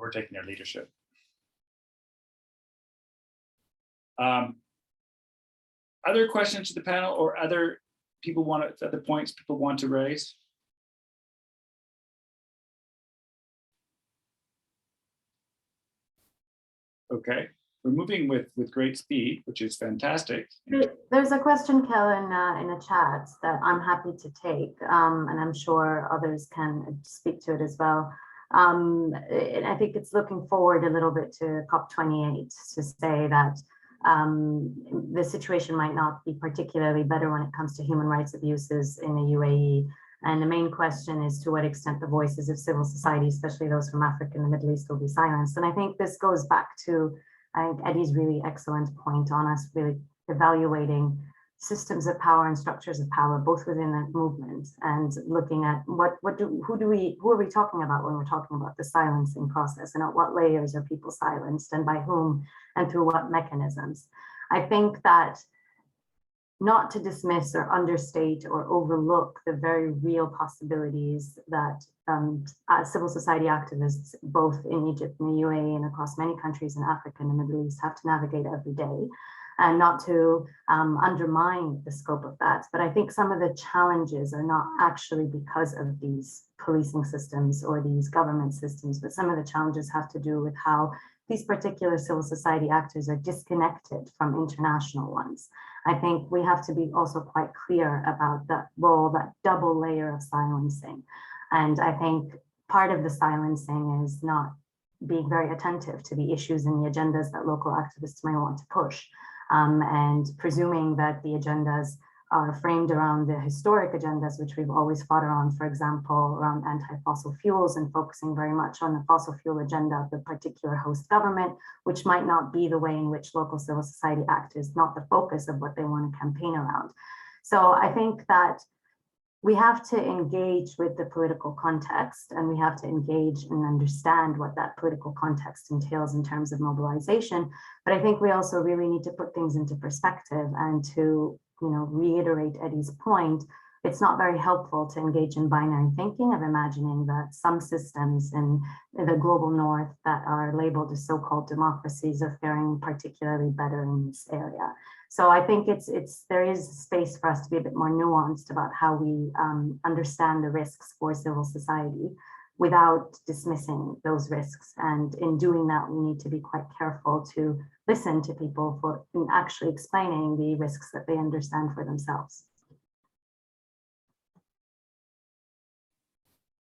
we're taking their leadership. Other questions to the panel, or other points people want to raise? Okay, we're moving with great speed, which is fantastic. There's a question, Kel, in the chat that I'm happy to take, and I'm sure others can speak to it as well. And I think it's looking forward a little bit to COP28 to say that the situation might not be particularly better when it comes to human rights abuses in the UAE. And the main question is to what extent the voices of civil society, especially those from Africa and the Middle East, will be silenced. And I think this goes back to, I think, Eddie's really excellent point on us really evaluating systems of power and structures of power, both within the movement, and looking at who are we talking about when we're talking about the silencing process, and at what layers are people silenced and by whom and through what mechanisms. I think that not to dismiss or understate or overlook the very real possibilities that civil society activists, both in Egypt and the UAE and across many countries in Africa and the Middle East, have to navigate every day, and not to undermine the scope of that. But I think some of the challenges are not actually because of these policing systems or these government systems, but some of the challenges have to do with how these particular civil society actors are disconnected from international ones. I think we have to be also quite clear about that role, that double layer of silencing. And I think part of the silencing is not being very attentive to the issues and the agendas that local activists may want to push, and presuming that the agendas are framed around the historic agendas, which we've always fought on, for example, around anti-fossil fuels and focusing very much on the fossil fuel agenda of the particular host government, which might not be the way in which local civil society actors, not the focus of what they want to campaign around. So I think that we have to engage with the political context, and we have to engage and understand what that political context entails in terms of mobilization. But I think we also really need to put things into perspective, and to reiterate Eddie's point, it's not very helpful to engage in binary thinking of imagining that some systems in the global north that are labeled as so-called democracies are faring particularly better in this area. So I think there is space for us to be a bit more nuanced about how we understand the risks for civil society without dismissing those risks. And in doing that, we need to be quite careful to listen to people for actually explaining the risks that they understand for themselves.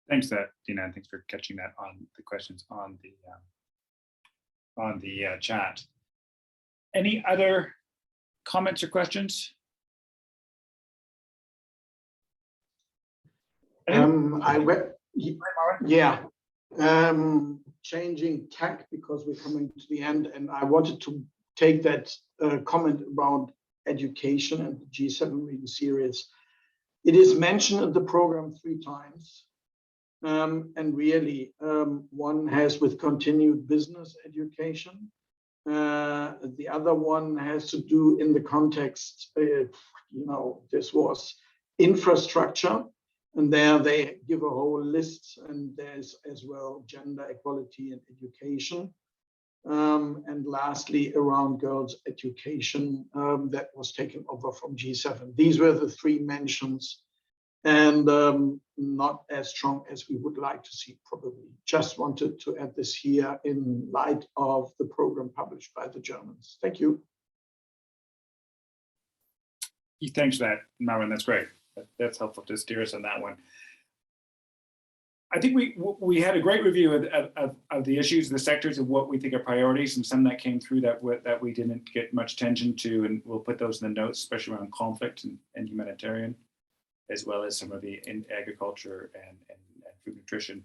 Thanks for that, Dina, and thanks for catching that on the questions on the chat. Any other comments or questions? Changing tack because we're coming to the end, and I wanted to take that comment around education and the G7 really serious. It is mentioned in the program 3 times, and really one has with continued business education. The other one has to do in the context, this was infrastructure. And there they give a whole list, and there's as well gender equality and education. And lastly, around girls' education, that was taken over from G7. These were the 3 mentions, and not as strong as we would like to see, probably. Just wanted to add this here in light of the program published by the Germans. Thank you. Thanks for that, Marwan. That's great. That's helpful to steer us on that one. I think we had a great review of the issues, the sectors of what we think are priorities, and some that came through that we didn't get much attention to, and we'll put those in the notes, especially around conflict and humanitarian, as well as some of the in agriculture and food nutrition.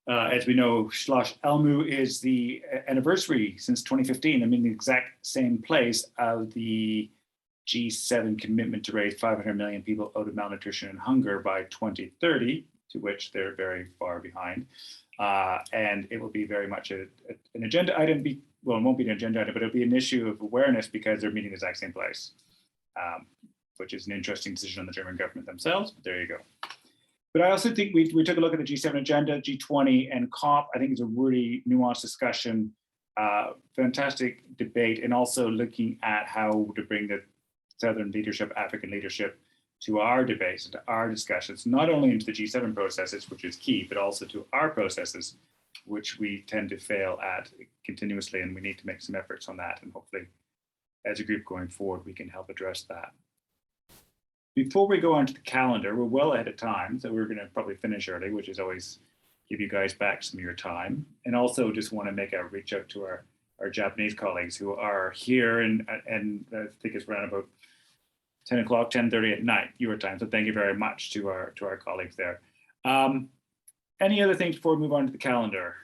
As we know, Schloss Elmu is the anniversary since 2015. I'm in the exact same place of the G7 commitment to raise 500 million people out of malnutrition and hunger by 2030, to which they're very far behind. And it will be very much an agenda item. Well, it won't be an agenda item, but it'll be an issue of awareness because they're meeting the exact same place, which is an interesting decision on the German government themselves, but there you go. But I also think we took a look at the G7 agenda, G20 and COP. I think it's a really nuanced discussion, fantastic debate, and also looking at how to bring the Southern leadership, African leadership to our debates and to our discussions, not only into the G7 processes, which is key, but also to our processes, which we tend to fail at continuously, and we need to make some efforts on that. And hopefully, as a group going forward, we can help address that. Before we go on to the calendar, we're well ahead of time, so we're going to probably finish early, which is always give you guys back some of your time. And also just want to make a reach out to our Japanese colleagues who are here, and I think it's around about 10 o'clock, 10:30 at night, your time. So thank you very much to our colleagues there. Any other things before we move on to the calendar?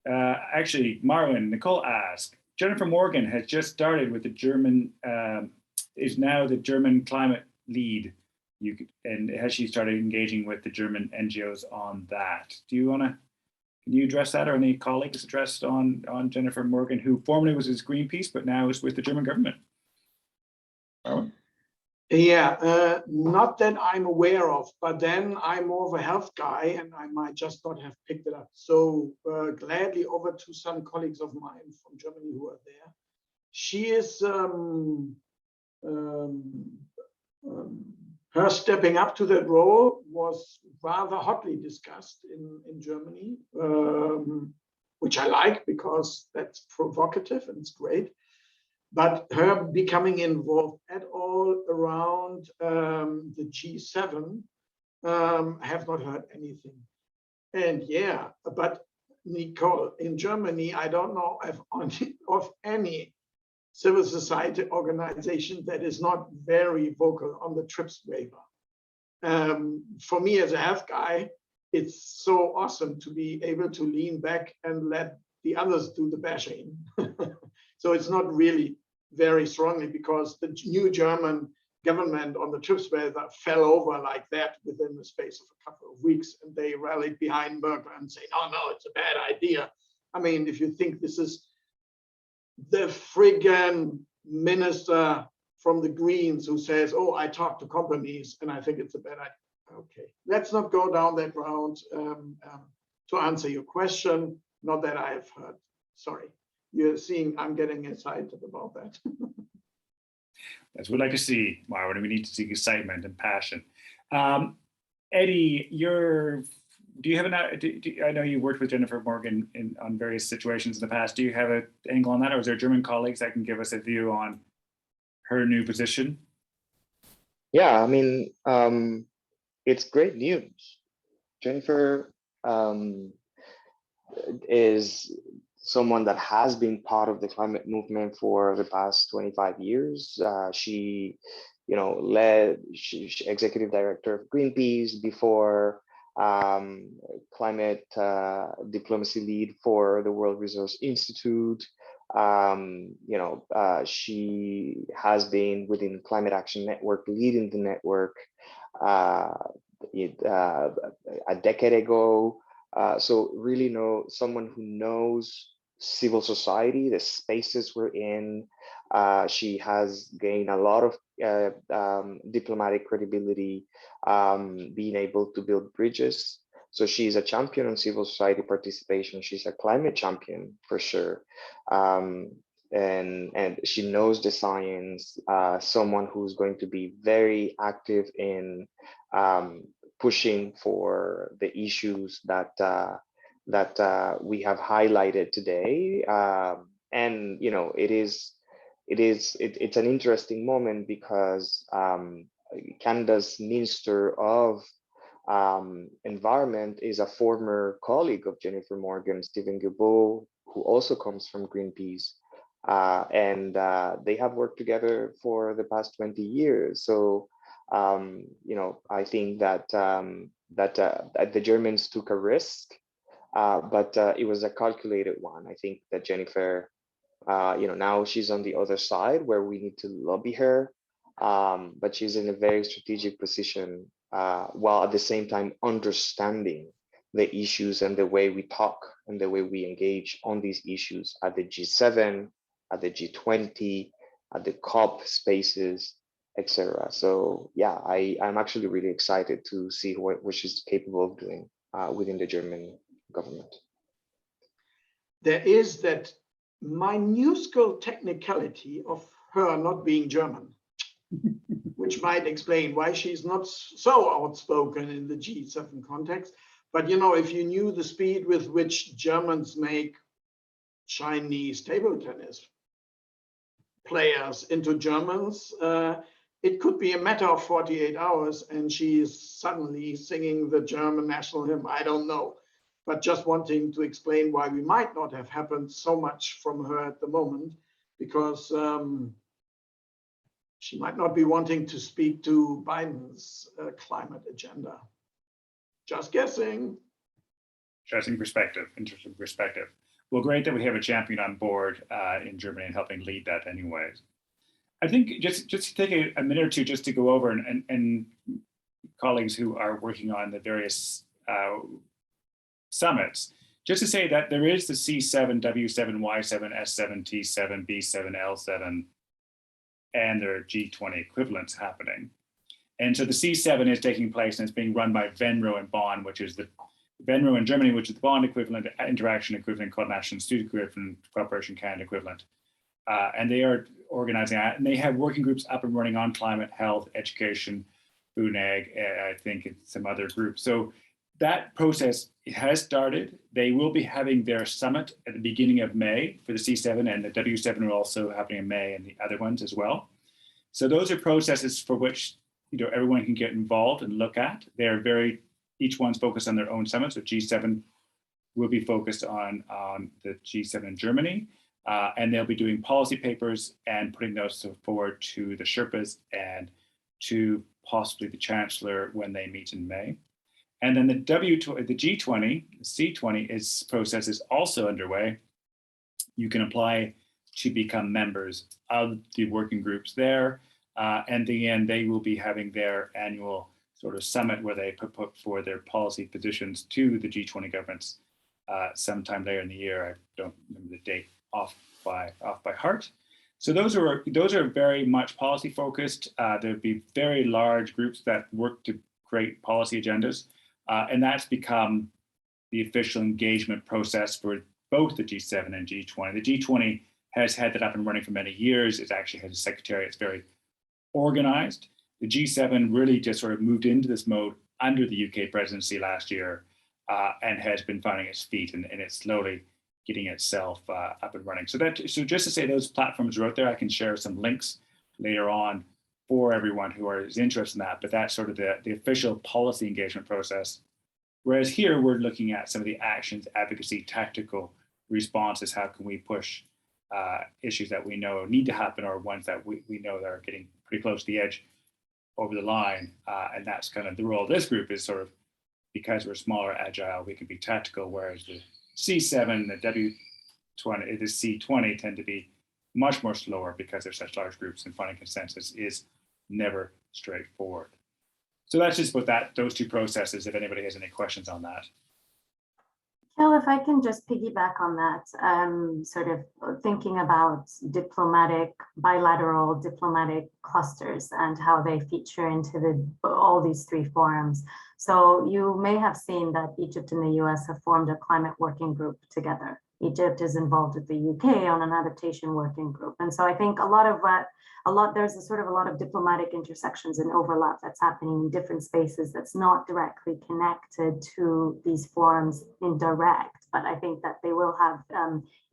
Actually, Marwin, Nicole asked, Jennifer Morgan has just started with the German, is now the German climate lead. And has she started engaging with the German NGOs on that? Do you want to, can you address that, or any colleagues addressed on Jennifer Morgan, who formerly was with Greenpeace, but now is with the German government? Marwin? Yeah, not that I'm aware of, but then I'm more of a health guy and I might just not have picked it up. So gladly over to some colleagues of mine from Germany who are there. She is, her stepping up to that role was rather hotly discussed in Germany, which I like because that's provocative and it's great. But her becoming involved at all around the G7, I have not heard anything. And yeah, but Nicole, in Germany, I don't know of any civil society organization that is not very vocal on the TRIPS waiver. For me as a health guy, it's so awesome to be able to lean back and let the others do the bashing. So it's not really very strongly, because the new German government on the TRIPS waiver fell over like that within the space of a couple of weeks, and they rallied behind Merkel and say, no, it's a bad idea. I mean, if you think this is the friggin' minister from the Greens who says, oh, I talk to companies and I think it's a bad idea. Okay, let's not go down that route. To answer your question, not that I have heard, sorry. You're seeing I'm getting excited about that. That's what we like to see, Marwin. We need to see excitement and passion. Eddie, do you have I know you worked with Jennifer Morgan on various situations in the past. Do you have an angle on that, or is there German colleagues that can give us a view on her new position? Yeah, I mean, it's great news. Jennifer is someone that has been part of the climate movement for the past 25 years. She, she's executive director of Greenpeace before, climate diplomacy lead for the World Resource Institute. She has been within Climate Action Network, leading the network a decade ago. So really someone who knows civil society, the spaces we're in. She has gained a lot of diplomatic credibility, being able to build bridges. So she's a champion on civil society participation. She's a climate champion for sure. And she knows the science, someone who's going to be very active in pushing for the issues that we have highlighted today. And it's an interesting moment because Canada's Minister of environment is a former colleague of Jennifer Morgan, Stephen Guilbeault, who also comes from Greenpeace. And they have worked together for the past 20 years. So, you know, I think that that the Germans took a risk, but it was a calculated one. I think that Jennifer, you know, now she's on the other side where we need to lobby her, but she's in a very strategic position, while at the same time understanding the issues and the way we talk and the way we engage on these issues at the G7, at the G20, at the COP spaces, etc. So yeah, I'm actually really excited to see what she's capable of doing within the German government. There is that minuscule technicality of her not being German, which might explain why she's not so outspoken in the G7 context. But you know, if you knew the speed with which Germans make Chinese table tennis players into Germans, it could be a matter of 48 hours and she is suddenly singing the German national hymn. I don't know, but just wanting to explain why we might not have happened so much from her at the moment, because she might not be wanting to speak to Biden's climate agenda. Just guessing. Interesting perspective, interesting perspective. Well, great that we have a champion on board in Germany and helping lead that anyways. I think just to take a minute or two just to go over and colleagues who are working on the various summits, just to say that there is the C7, W7, Y7, S7, T7, B7, L7, and their G20 equivalents happening. And so the C7 is taking place and it's being run by Venro in Bonn, which is the Venro in Germany, which is the Bonn equivalent, Interaction equivalent, Coordination Institute equivalent, Cooperation Canada equivalent. And they are organizing that, and they have working groups up and running on climate, health, education, food and ag, I think, and some other groups. So that process has started. They will be having their summit at the beginning of May for the C7, and the W7 are also happening in May, and the other ones as well. So those are processes for which, you know, everyone can get involved and look at. They're very, each one's focused on their own summit. So G7 will be focused on the G7 in Germany, and they'll be doing policy papers and putting those forward to the Sherpas and to possibly the Chancellor when they meet in May. And then the G20, the C20 process is also underway. You can apply to become members of the working groups there. And again, they will be having their annual sort of summit where they put forward their policy positions to the G20 governments sometime later in the year. I don't remember the date off by heart. So those are very much policy focused. There'd be very large groups that work to create policy agendas. And that's become the official engagement process for both the G7 and G20. The G20 has had that up and running for many years. It actually has a secretariat. It's very organized. The G7 really just sort of moved into this mode under the UK presidency last year and has been finding its feet, and it's slowly getting itself up and running. So just to say those platforms are out there, I can share some links later on for everyone who is interested in that, but that's sort of the official policy engagement process. Whereas here we're looking at some of the actions, advocacy, tactical responses. How can we push issues that we know need to happen, or ones that we know that are getting pretty close to the edge over the line. And that's kind of the role of this group, is sort of, because we're smaller, agile, we can be tactical, whereas the C7, the W20, the C20 tend to be much more slower because they're such large groups, and finding consensus is never straightforward. So that's just about those two processes, if anybody has any questions on that. Kel, if I can just piggyback on that, sort of thinking about bilateral diplomatic clusters and how they feature into all these three forums. So you may have seen that Egypt and the US have formed a climate working group together. Egypt is involved with the UK on an adaptation working group. And so I think there's a lot of diplomatic intersections and overlap that's happening in different spaces that's not directly connected to these forums indirect. but I think that they will have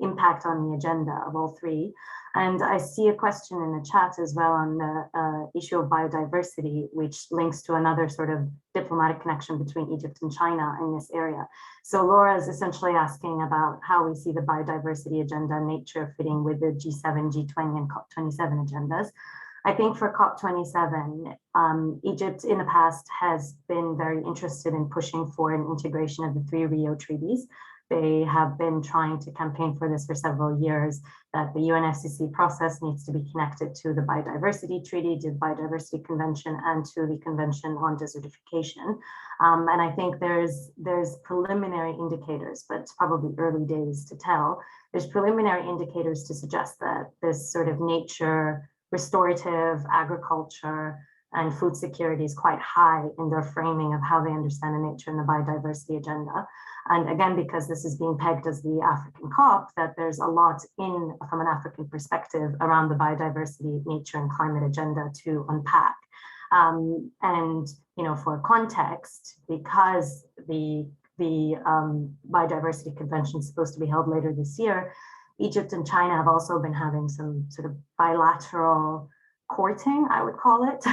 impact on the agenda of all three. And I see a question in the chat as well on the issue of biodiversity, which links to another sort of diplomatic connection between Egypt and China in this area. So Laura is essentially asking about how we see the biodiversity agenda and nature fitting with the G7, G20 and COP27 agendas. I think for COP27, Egypt in the past has been very interested in pushing for an integration of the 3 Rio treaties. They have been trying to campaign for this for several years, that the UNFCCC process needs to be connected to the Biodiversity Treaty, to the Biodiversity Convention, and to the Convention on Desertification. And I think there's preliminary indicators, but it's probably early days to tell. There's preliminary indicators to suggest that this sort of nature, restorative agriculture, and food security is quite high in their framing of how they understand the nature and the biodiversity agenda. And again, because this is being pegged as the African COP, that there's a lot from an African perspective around the biodiversity, nature, and climate agenda to unpack. And for context, because the Biodiversity Convention is supposed to be held later this year, Egypt and China have also been having some sort of bilateral courting, I would call it,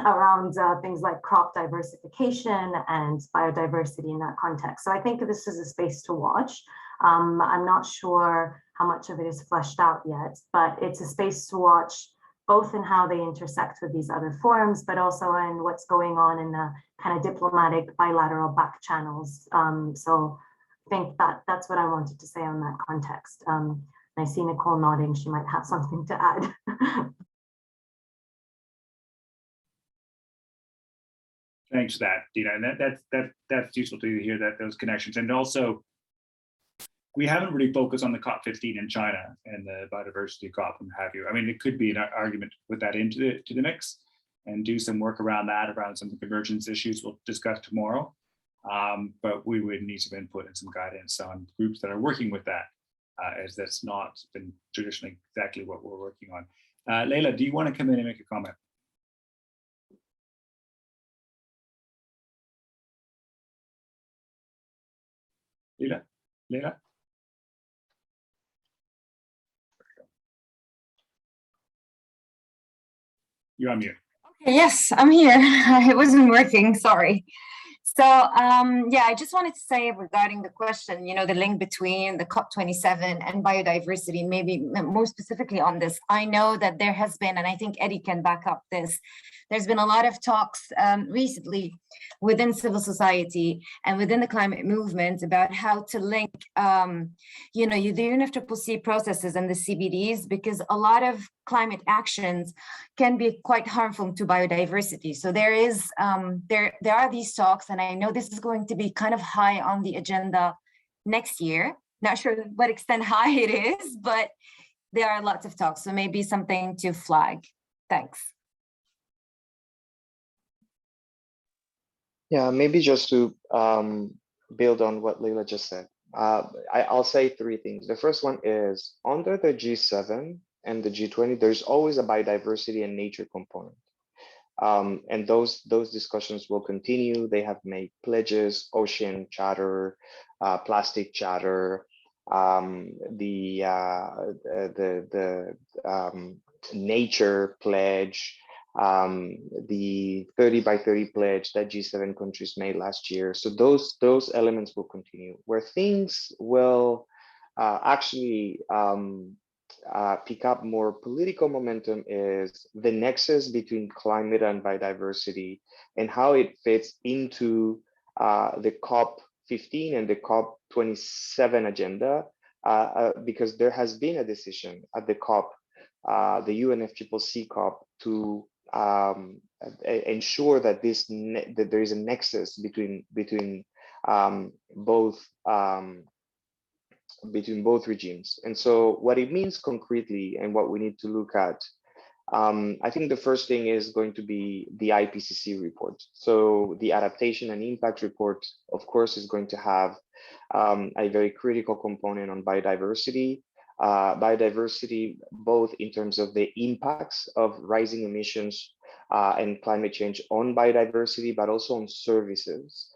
around things like crop diversification and biodiversity in that context. So I think this is a space to watch. I'm not sure how much of it is fleshed out yet, but it's a space to watch both in how they intersect with these other forums, but also in what's going on in the kind of diplomatic bilateral back channels. So I think that's what I wanted to say on that context. I see Nicole nodding, she might have something to add. Thanks for that, Dina. And that's useful to hear that those connections. And also, we haven't really focused on the COP15 in China and the biodiversity COP and have you. I mean, it could be an argument to put that into the mix and do some work around that, around some of the convergence issues we'll discuss tomorrow. But we would need some input and some guidance on groups that are working with that, as that's not been traditionally exactly what we're working on. Leila, do you want to come in and make a comment? Leila? You're on mute. Okay, yes, I'm here. It wasn't working, sorry. So yeah, I just wanted to say regarding the question, the link between the COP27 and biodiversity, maybe more specifically on this. I know that there has been, and I think Eddie can back up this, there's been a lot of talks recently within civil society and within the climate movement about how to link, the UNFCCC processes and the CBDs, because a lot of climate actions can be quite harmful to biodiversity. So there are these talks, and I know this is going to be kind of high on the agenda next year. Not sure what extent high it is, but there are lots of talks. So maybe something to flag. Thanks. Yeah, maybe just to build on what Leila just said. I'll say 3 things. The first one is under the G7 and the G20, there's always a biodiversity and nature component. And those discussions will continue. They have made pledges, ocean charter, plastic charter, the nature pledge, the 30 by 30 pledge that G7 countries made last year. So those elements will continue. Where things will actually pick up more political momentum is the nexus between climate and biodiversity and how it fits into the COP15 and the COP27 agenda, because there has been a decision at the COP, the UNFCCC COP, to ensure that that there is a nexus between both regimes. And so what it means concretely and what we need to look at, I think the first thing is going to be the IPCC report. So the adaptation and impact report, of course, is going to have a very critical component on biodiversity. Biodiversity, both in terms of the impacts of rising emissions and climate change on biodiversity, but also on services.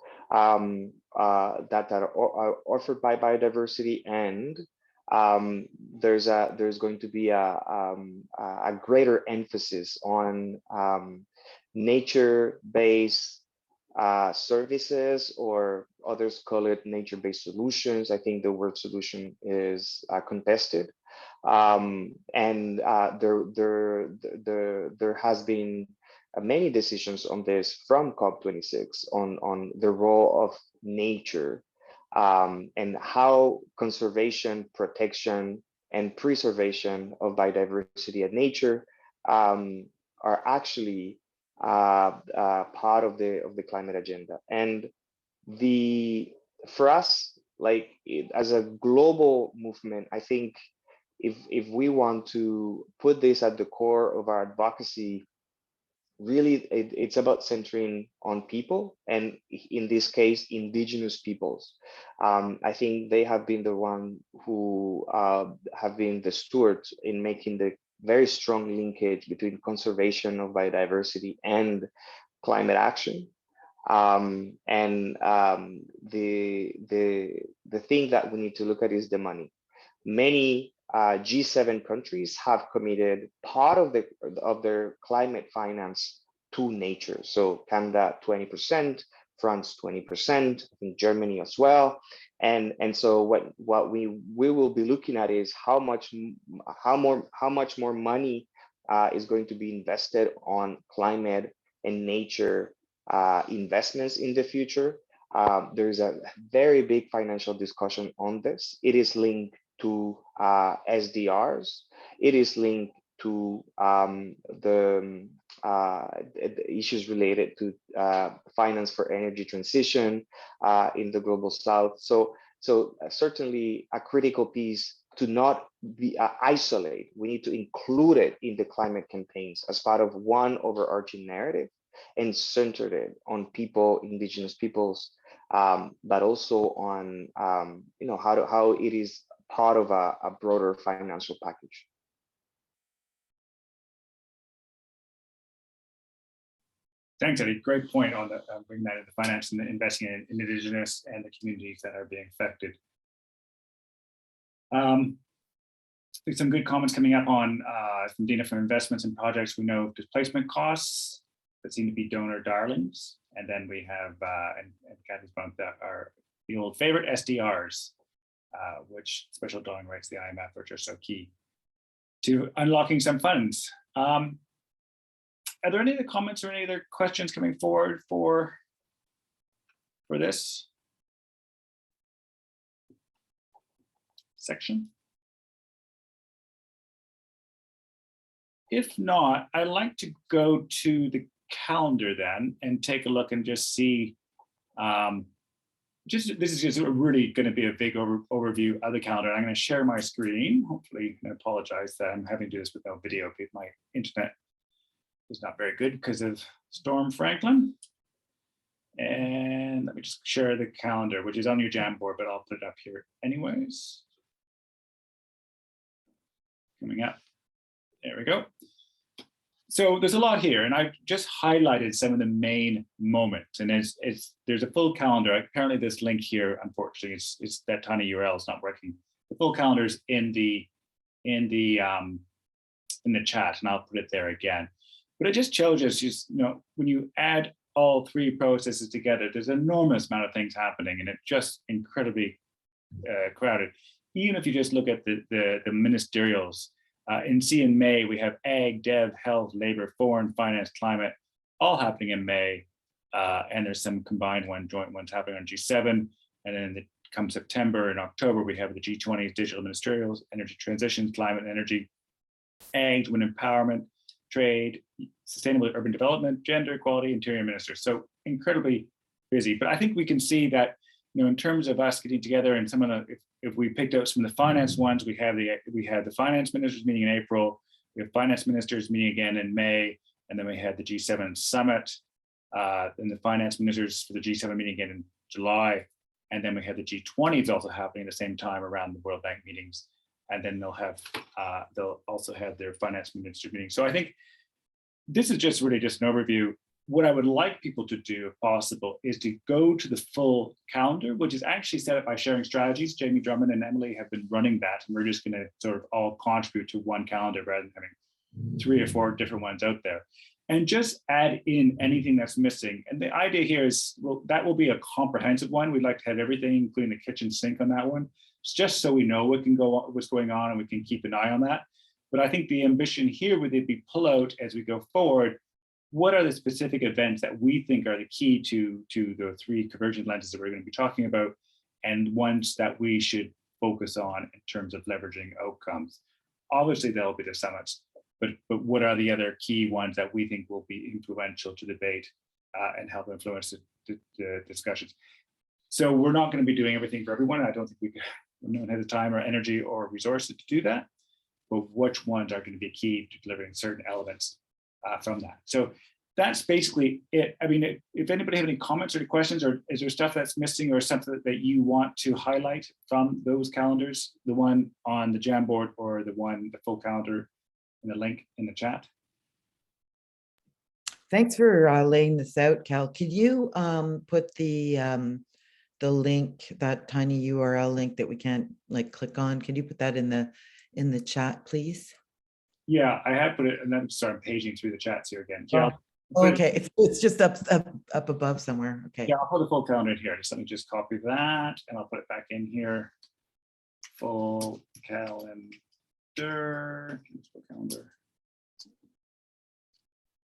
that are offered by biodiversity, and there's going to be a greater emphasis on nature-based services, or others call it nature-based solutions. I think the word solution is contested, and there has been many decisions on this from COP26 on the role of nature, and how conservation, protection, and preservation of biodiversity and nature are actually part of the climate agenda. And for us, like as a global movement, I think if we want to put this at the core of our advocacy, really it's about centering on people, and in this case, indigenous peoples. I think they have been the one who have been the stewards in making the very strong linkage between conservation of biodiversity and climate action. The thing that we need to look at is the money. Many G7 countries have committed part of their climate finance to nature. So Canada 20%, France 20%, I think Germany as well. And so what we will be looking at is how much more money is going to be invested on climate and nature investments in the future. There's a very big financial discussion on this. It is linked to SDRs. It is linked to the issues related to finance for energy transition in the global south. So certainly a critical piece to not be isolate. We need to include it in the climate campaigns as part of one overarching narrative, and centered it on people, indigenous peoples, but also on how it is part of a broader financial package. Thanks, Eddie. Great point on the bringing that into finance and investing in indigenous and the communities that are being affected. There's some good comments coming up on from Dina from investments and projects. We know displacement costs that seem to be donor darlings, and then we have and Kathy's bumped that are the old favorite SDRs, which special drawing rights, the IMF, which are so key to unlocking some funds. Are there any other comments or any other questions coming forward for this section? If not, I'd like to go to the calendar then and take a look and just see. This is just really going to be a big overview of the calendar. I'm going to share my screen. Hopefully, I apologize that I'm having to do this with no video because my internet is not very good because of Storm Franklin. And let me just share the calendar, which is on your Jamboard, but I'll put it up here anyways. Coming up. There we go. So there's a lot here, and I've just highlighted some of the main moments. And there's a full calendar. Apparently, this link here, unfortunately, it's that tiny URL is not working. The full calendar is in the chat, and I'll put it there again. But it just shows us, when you add all three processes together, there's an enormous amount of things happening, and it's just incredibly crowded. Even if you just look at the ministerials. In May, we have Ag, Dev, Health, Labor, Foreign, Finance, Climate, all happening in May. And there's some combined joint ones happening on G7. And then come September and October, we have the G20 digital ministerials, energy transitions, climate and energy, Ag, women empowerment, trade, sustainable urban development, gender equality, interior minister. So incredibly busy. But I think we can see that, in terms of us getting together and some of the, if we picked out some of the finance ones, we had the finance ministers meeting in April, we have finance ministers meeting again in May, and then we had the G7 summit, and the finance ministers for the G7 meeting again in July, and then we had the G20s also happening at the same time around the World Bank meetings, and then they'll also have their finance minister meeting. So I think this is just really just an overview. what I would like people to do, if possible, is to go to the full calendar, which is actually set up by Sharing Strategies. Jamie Drummond and Emily have been running that, and we're just going to sort of all contribute to one calendar rather than having 3 or 4 different ones out there. And just add in anything that's missing. And the idea here is, well, that will be a comprehensive one. We'd like to have everything, including the kitchen sink on that one. It's just so we know what can go on, what's going on, and we can keep an eye on that. But I think the ambition here would be pull out as we go forward, what are the specific events that we think are the key to the 3 convergent lenses that we're going to be talking about, and ones that we should focus on in terms of leveraging outcomes. Obviously, there'll be the summits, but what are the other key ones that we think will be influential to debate and help influence the discussions? So we're not going to be doing everything for everyone. I don't think no one has the time or energy or resources to do that, but which ones are going to be key to delivering certain elements from that. So that's basically it. I mean, if anybody have any comments or any questions, or is there stuff that's missing or something that you want to highlight from those calendars, the one on the Jamboard or the full calendar and the link in the chat? Thanks for laying this out, Cal. Could you put the link, that tiny URL link that we can't like click on? Could you put that in the chat, please? Yeah, I have put it, and then sorry, I'm paging through the chats here again. Yeah. Okay, it's just up above somewhere. Okay. Yeah, I'll put the full calendar in here. Just let me just copy that, and I'll put it back in here. Full calendar. Full calendar.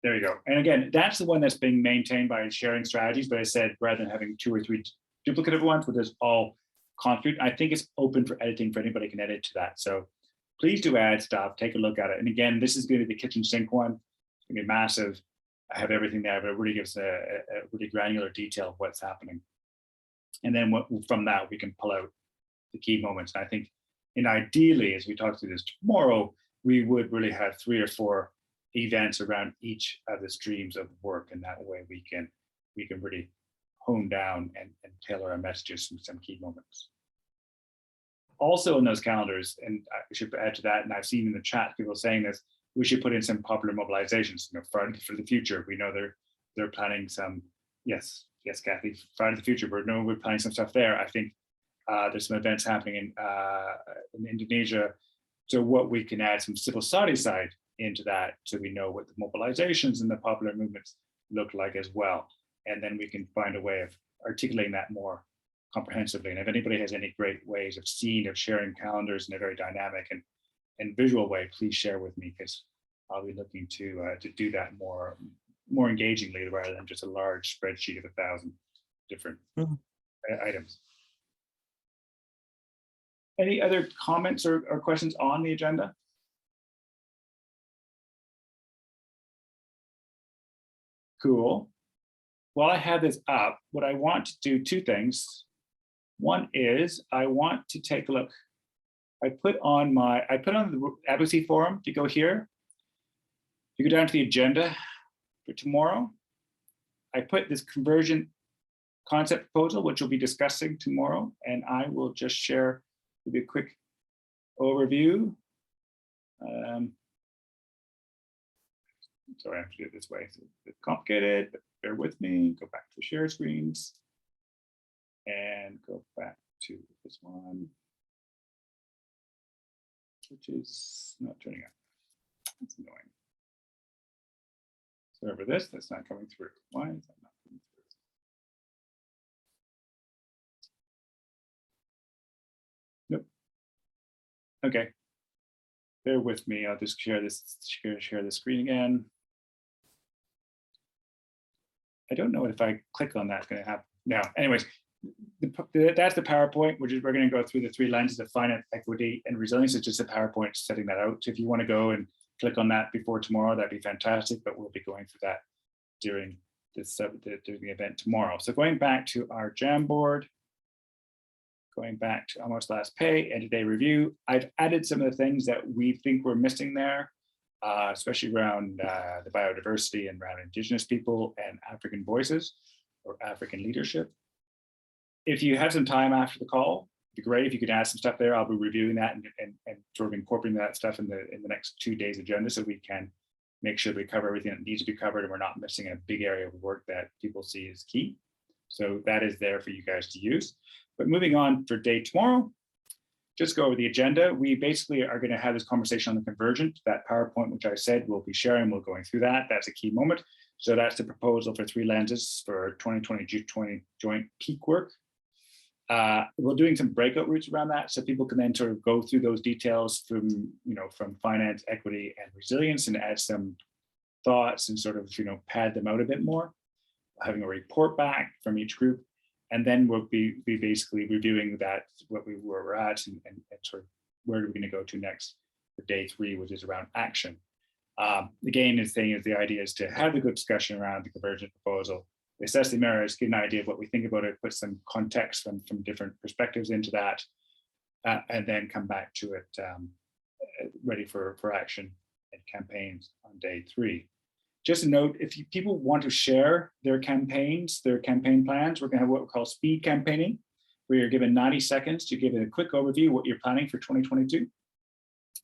There you go. And again, that's the one that's being maintained by Sharing Strategies. But I said rather than having 2 or 3 duplicative ones, where there's all contribute, I think it's open for editing for anybody can edit to that. So please do add stuff. Take a look at it. And again, this is going to be the kitchen sink one. It's going to be massive. I have everything there, but it really gives a really granular detail of what's happening. And then from that, we can pull out the key moments. And I think, and ideally, as we talk through this tomorrow, we would really have 3 or 4 events around each of the streams of work. And that way we can really hone down and tailor our messages to some key moments. Also in those calendars, and I should add to that, and I've seen in the chat people saying this, we should put in some popular mobilizations, for the future. We know they're planning some, yes, Kathy, Friday the Future, we're planning some stuff there. I think there's some events happening in Indonesia. So what we can add some civil society side into that, so we know what the mobilizations and the popular movements look like as well. And then we can find a way of articulating that more comprehensively. And if anybody has any great ways of sharing calendars in a very dynamic and visual way, please share with me, because I'll be looking to do that more engagingly rather than just a large spreadsheet of 1,000 different items. Any other comments or questions on the agenda? Cool. While I have this up, what I want to do 2 things. One is I want to take a look. I put on the World Advocacy Forum to go here. You go down to the agenda for tomorrow. I put this conversion concept proposal, which we'll be discussing tomorrow, and I will just share with you a quick overview. Sorry, I have to do it this way. It's a bit complicated, but bear with me. Go back to share screens and go back to this one, which is not turning up. That's annoying. Sorry for this, that's not coming through. Why is that not coming through? Nope. Okay. Bear with me. I'll just share the screen again. I don't know if I click on that, it's going to happen. Now, anyways, that's the PowerPoint, which is we're going to go through the 3 lenses of finance, equity, and resilience. It's just a PowerPoint setting that out. So if you want to go and click on that before tomorrow, that'd be fantastic. But we'll be going through that during during the event tomorrow. So going back to our Jamboard, going back to almost last pay, end of day review, I've added some of the things that we think we're missing there, especially around the biodiversity and around Indigenous people and African voices or African leadership. If you have some time after the call, it'd be great if you could add some stuff there. I'll be reviewing that and sort of incorporating that stuff in the next 2 days agenda, so we can make sure we cover everything that needs to be covered and we're not missing a big area of work that people see is key. So that is there for you guys to use. But moving on for day tomorrow, just go over the agenda. We basically are going to have this conversation on the convergent, that PowerPoint, which I said we'll be sharing, we're going through that. That's a key moment. So that's the proposal for 3 lenses for 2020 joint peak work. We're doing some breakout routes around that, so people can then sort of go through those details from finance, equity, and resilience, and add some thoughts and sort of pad them out a bit more, having a report back from each group, and then we'll be basically reviewing that where we're at and sort of where are we going to go to next for day 3, which is around action. Again, the idea is to have a good discussion around the convergent proposal, assess the merits, get an idea of what we think about it, put some context from different perspectives into that, and then come back to it ready for action and campaigns on day 3. Just a note, if people want to share their campaigns, their campaign plans, we're going to have what we call speed campaigning, where you're given 90 seconds to give it a quick overview of what you're planning for 2022.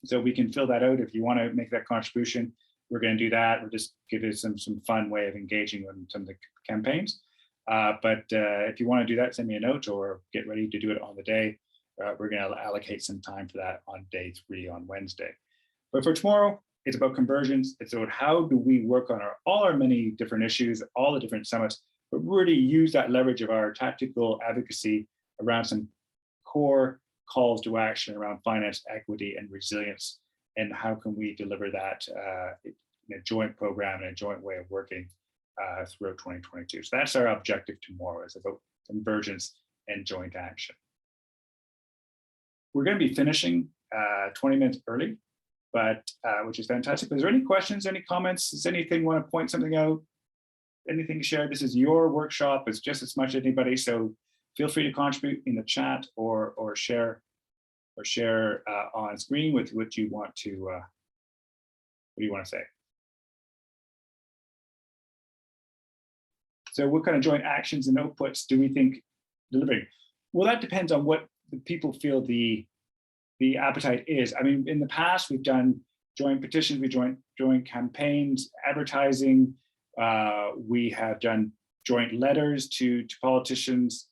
So we can fill that out. If you want to make that contribution, we're going to do that. We'll just give it some fun way of engaging with some of the campaigns. But if you want to do that, send me a note or get ready to do it on the day. We're going to allocate some time for that on day 3 on Wednesday. But for tomorrow, it's about convergence. It's about how do we work on all our many different issues, all the different summits, but really use that leverage of our tactical advocacy around some core calls to action around finance, equity, and resilience, and how can we deliver that in a joint program and a joint way of working throughout 2022. So that's our objective tomorrow, is about convergence and joint action. We're going to be finishing 20 minutes early, but which is fantastic. Is there any questions, any comments? Does anything want to point something out? Anything to share? This is your workshop. It's just as much as anybody. So feel free to contribute in the chat or share on screen with what you want to what do you want to say. So what kind of joint actions and outputs do we think delivering? Well, that depends on what the people feel the appetite is. I mean, in the past, we've done joint petitions, joint campaigns, advertising. We have done joint letters to politicians.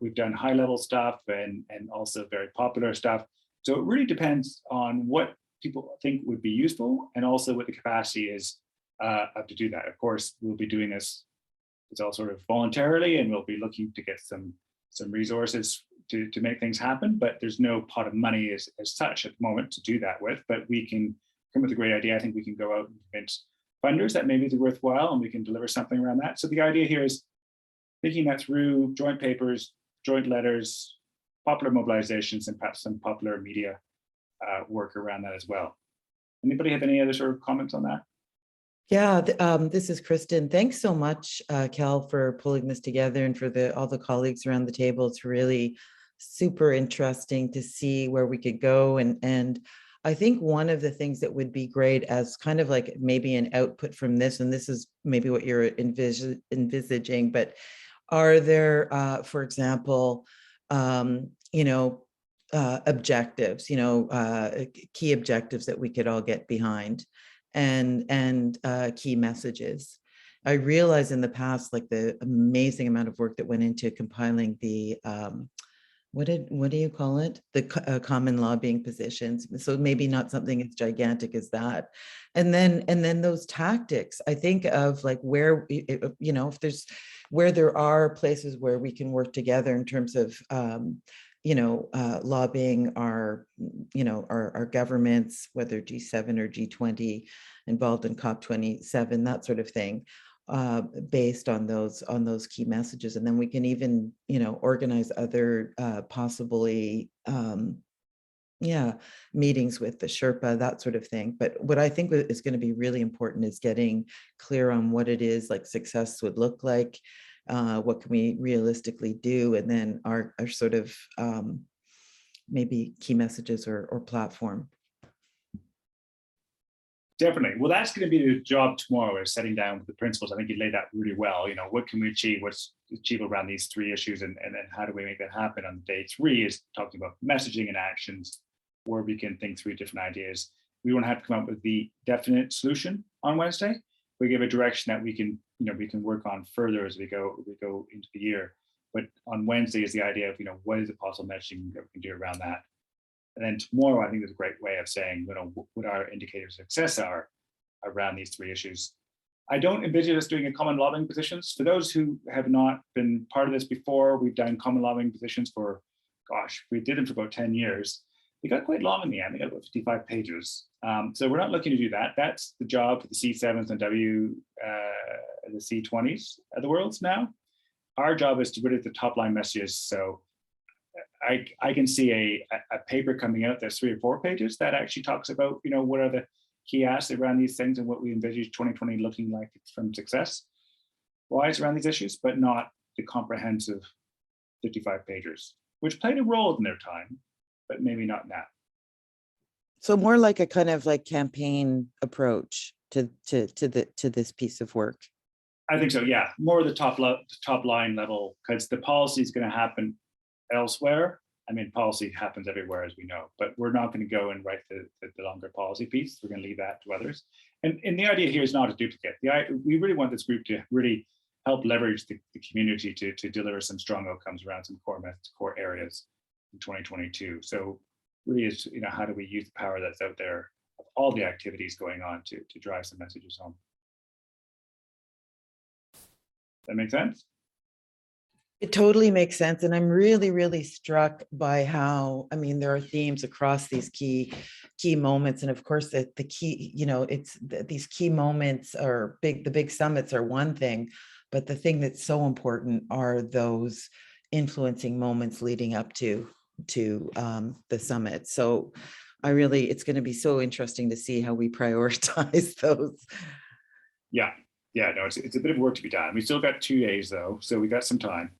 We've done high-level stuff and also very popular stuff. So it really depends on what people think would be useful and also what the capacity is to do that. Of course, we'll be doing this. It's all sort of voluntarily, and we'll be looking to get some resources to make things happen. But there's no pot of money as such at the moment to do that with. But we can come with a great idea. I think we can go out and convince funders that maybe it's worthwhile, and we can deliver something around that. So the idea here is thinking that through joint papers, joint letters, popular mobilizations, and perhaps some popular media work around that as well. Anybody have any other sort of comments on that? Yeah, this is Kristen. Thanks so much, Cal, for pulling this together, and for all the colleagues around the table. It's really super interesting to see where we could go. And I think one of the things that would be great as kind of like maybe an output from this, and this is maybe what you're envisaging, but are there, for example, objectives, key objectives that we could all get behind, and key messages. I realize in the past, like the amazing amount of work that went into compiling the, what do you call it? The common lobbying positions. So maybe not something as gigantic as that. And then those tactics, I think of like where, where there are places where we can work together in terms of, lobbying our governments, whether G7 or G20, involved in COP27, that sort of thing, based on those key messages. And then we can even, organize other possibly, meetings with the Sherpa, that sort of thing. But what I think is going to be really important is getting clear on what it is like success would look like. What can we realistically do, and then our sort of maybe key messages or platform. Definitely. Well, that's going to be the job tomorrow, is setting down with the principles. I think you laid that really well. What can we achieve? What's achievable around these 3 issues, and then how do we make that happen? On day 3 is talking about messaging and actions, where we can think through different ideas we won't have to come up with the definite solution on Wednesday. We give a direction that we can, we can work on further as we go into the year. But on Wednesday is the idea of, what is the possible messaging that we can do around that. And then tomorrow, I think is a great way of saying, what our indicators of success are around these three issues. I don't envision us doing a common lobbying positions. For those who have not been part of this before, we've done common lobbying positions for, gosh, we did them for about 10 years. They got quite long in the end. They got about 55 pages. So we're not looking to do that. That's the job for the C7s and the C20s of the world now. Our job is to put it the top line messages. So I can see a paper coming out that's 3 or 4 pages that actually talks about, what are the key asks around these things and what we envisage 2020 looking like from success wise around these issues, but not the comprehensive 55 pages, which played a role in their time, but maybe not now. So more like a kind of like campaign approach to this piece of work. I think so, yeah. More the top line level, because the policy is going to happen elsewhere. I mean, policy happens everywhere, as we know, but we're not going to go and write the longer policy piece. We're going to leave that to others. And the idea here is not a duplicate. We really want this group to really help leverage the community to deliver some strong outcomes around some core areas in 2022. So really is, how do we use the power that's out there of all the activities going on to drive some messages home? That make sense? It totally makes sense. And I'm really, really struck by how, I mean, there are themes across these key moments. And of course, the key, these key moments are the big summits are one thing, but the thing that's so important are those influencing moments leading up to the summit. So it's going to be so interesting to see how we prioritize those. Yeah, no, it's a bit of work to be done. We still got 2 days though, so we got some time.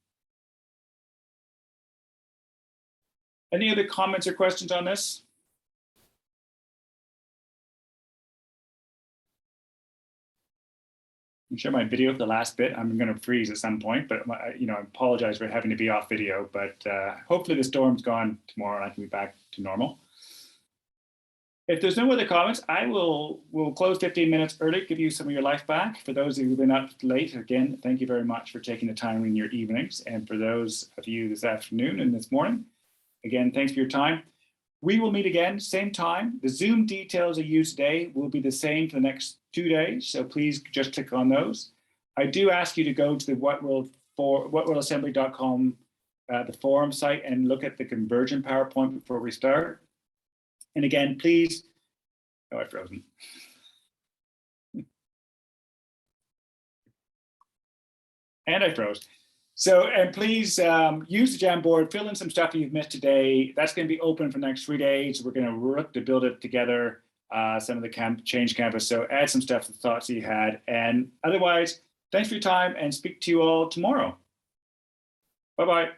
Any other comments or questions on this? I'll share my video for the last bit. I'm going to freeze at some point, but I apologize for having to be off video, but hopefully the storm's gone tomorrow and I can be back to normal. If there's no other comments, we'll close 15 minutes early, give you some of your life back. For those of you who've been up late, again, thank you very much for taking the time in your evenings. And for those of you this afternoon and this morning, again, thanks for your time. We will meet again, same time. The Zoom details I used today will be the same for the next 2 days, so please just click on those. I do ask you to go to the whatworldassembly.com, the forum site, and look at the conversion PowerPoint before we start. And again, please, I've frozen. And I froze. So, and please use the Jamboard, fill in some stuff that you've missed today. That's going to be open for the next 3 days. We're going to work to build it together, some of the Change Canvas. So add some stuff to the thoughts that you had. And otherwise, thanks for your time and speak to you all tomorrow. Bye-bye.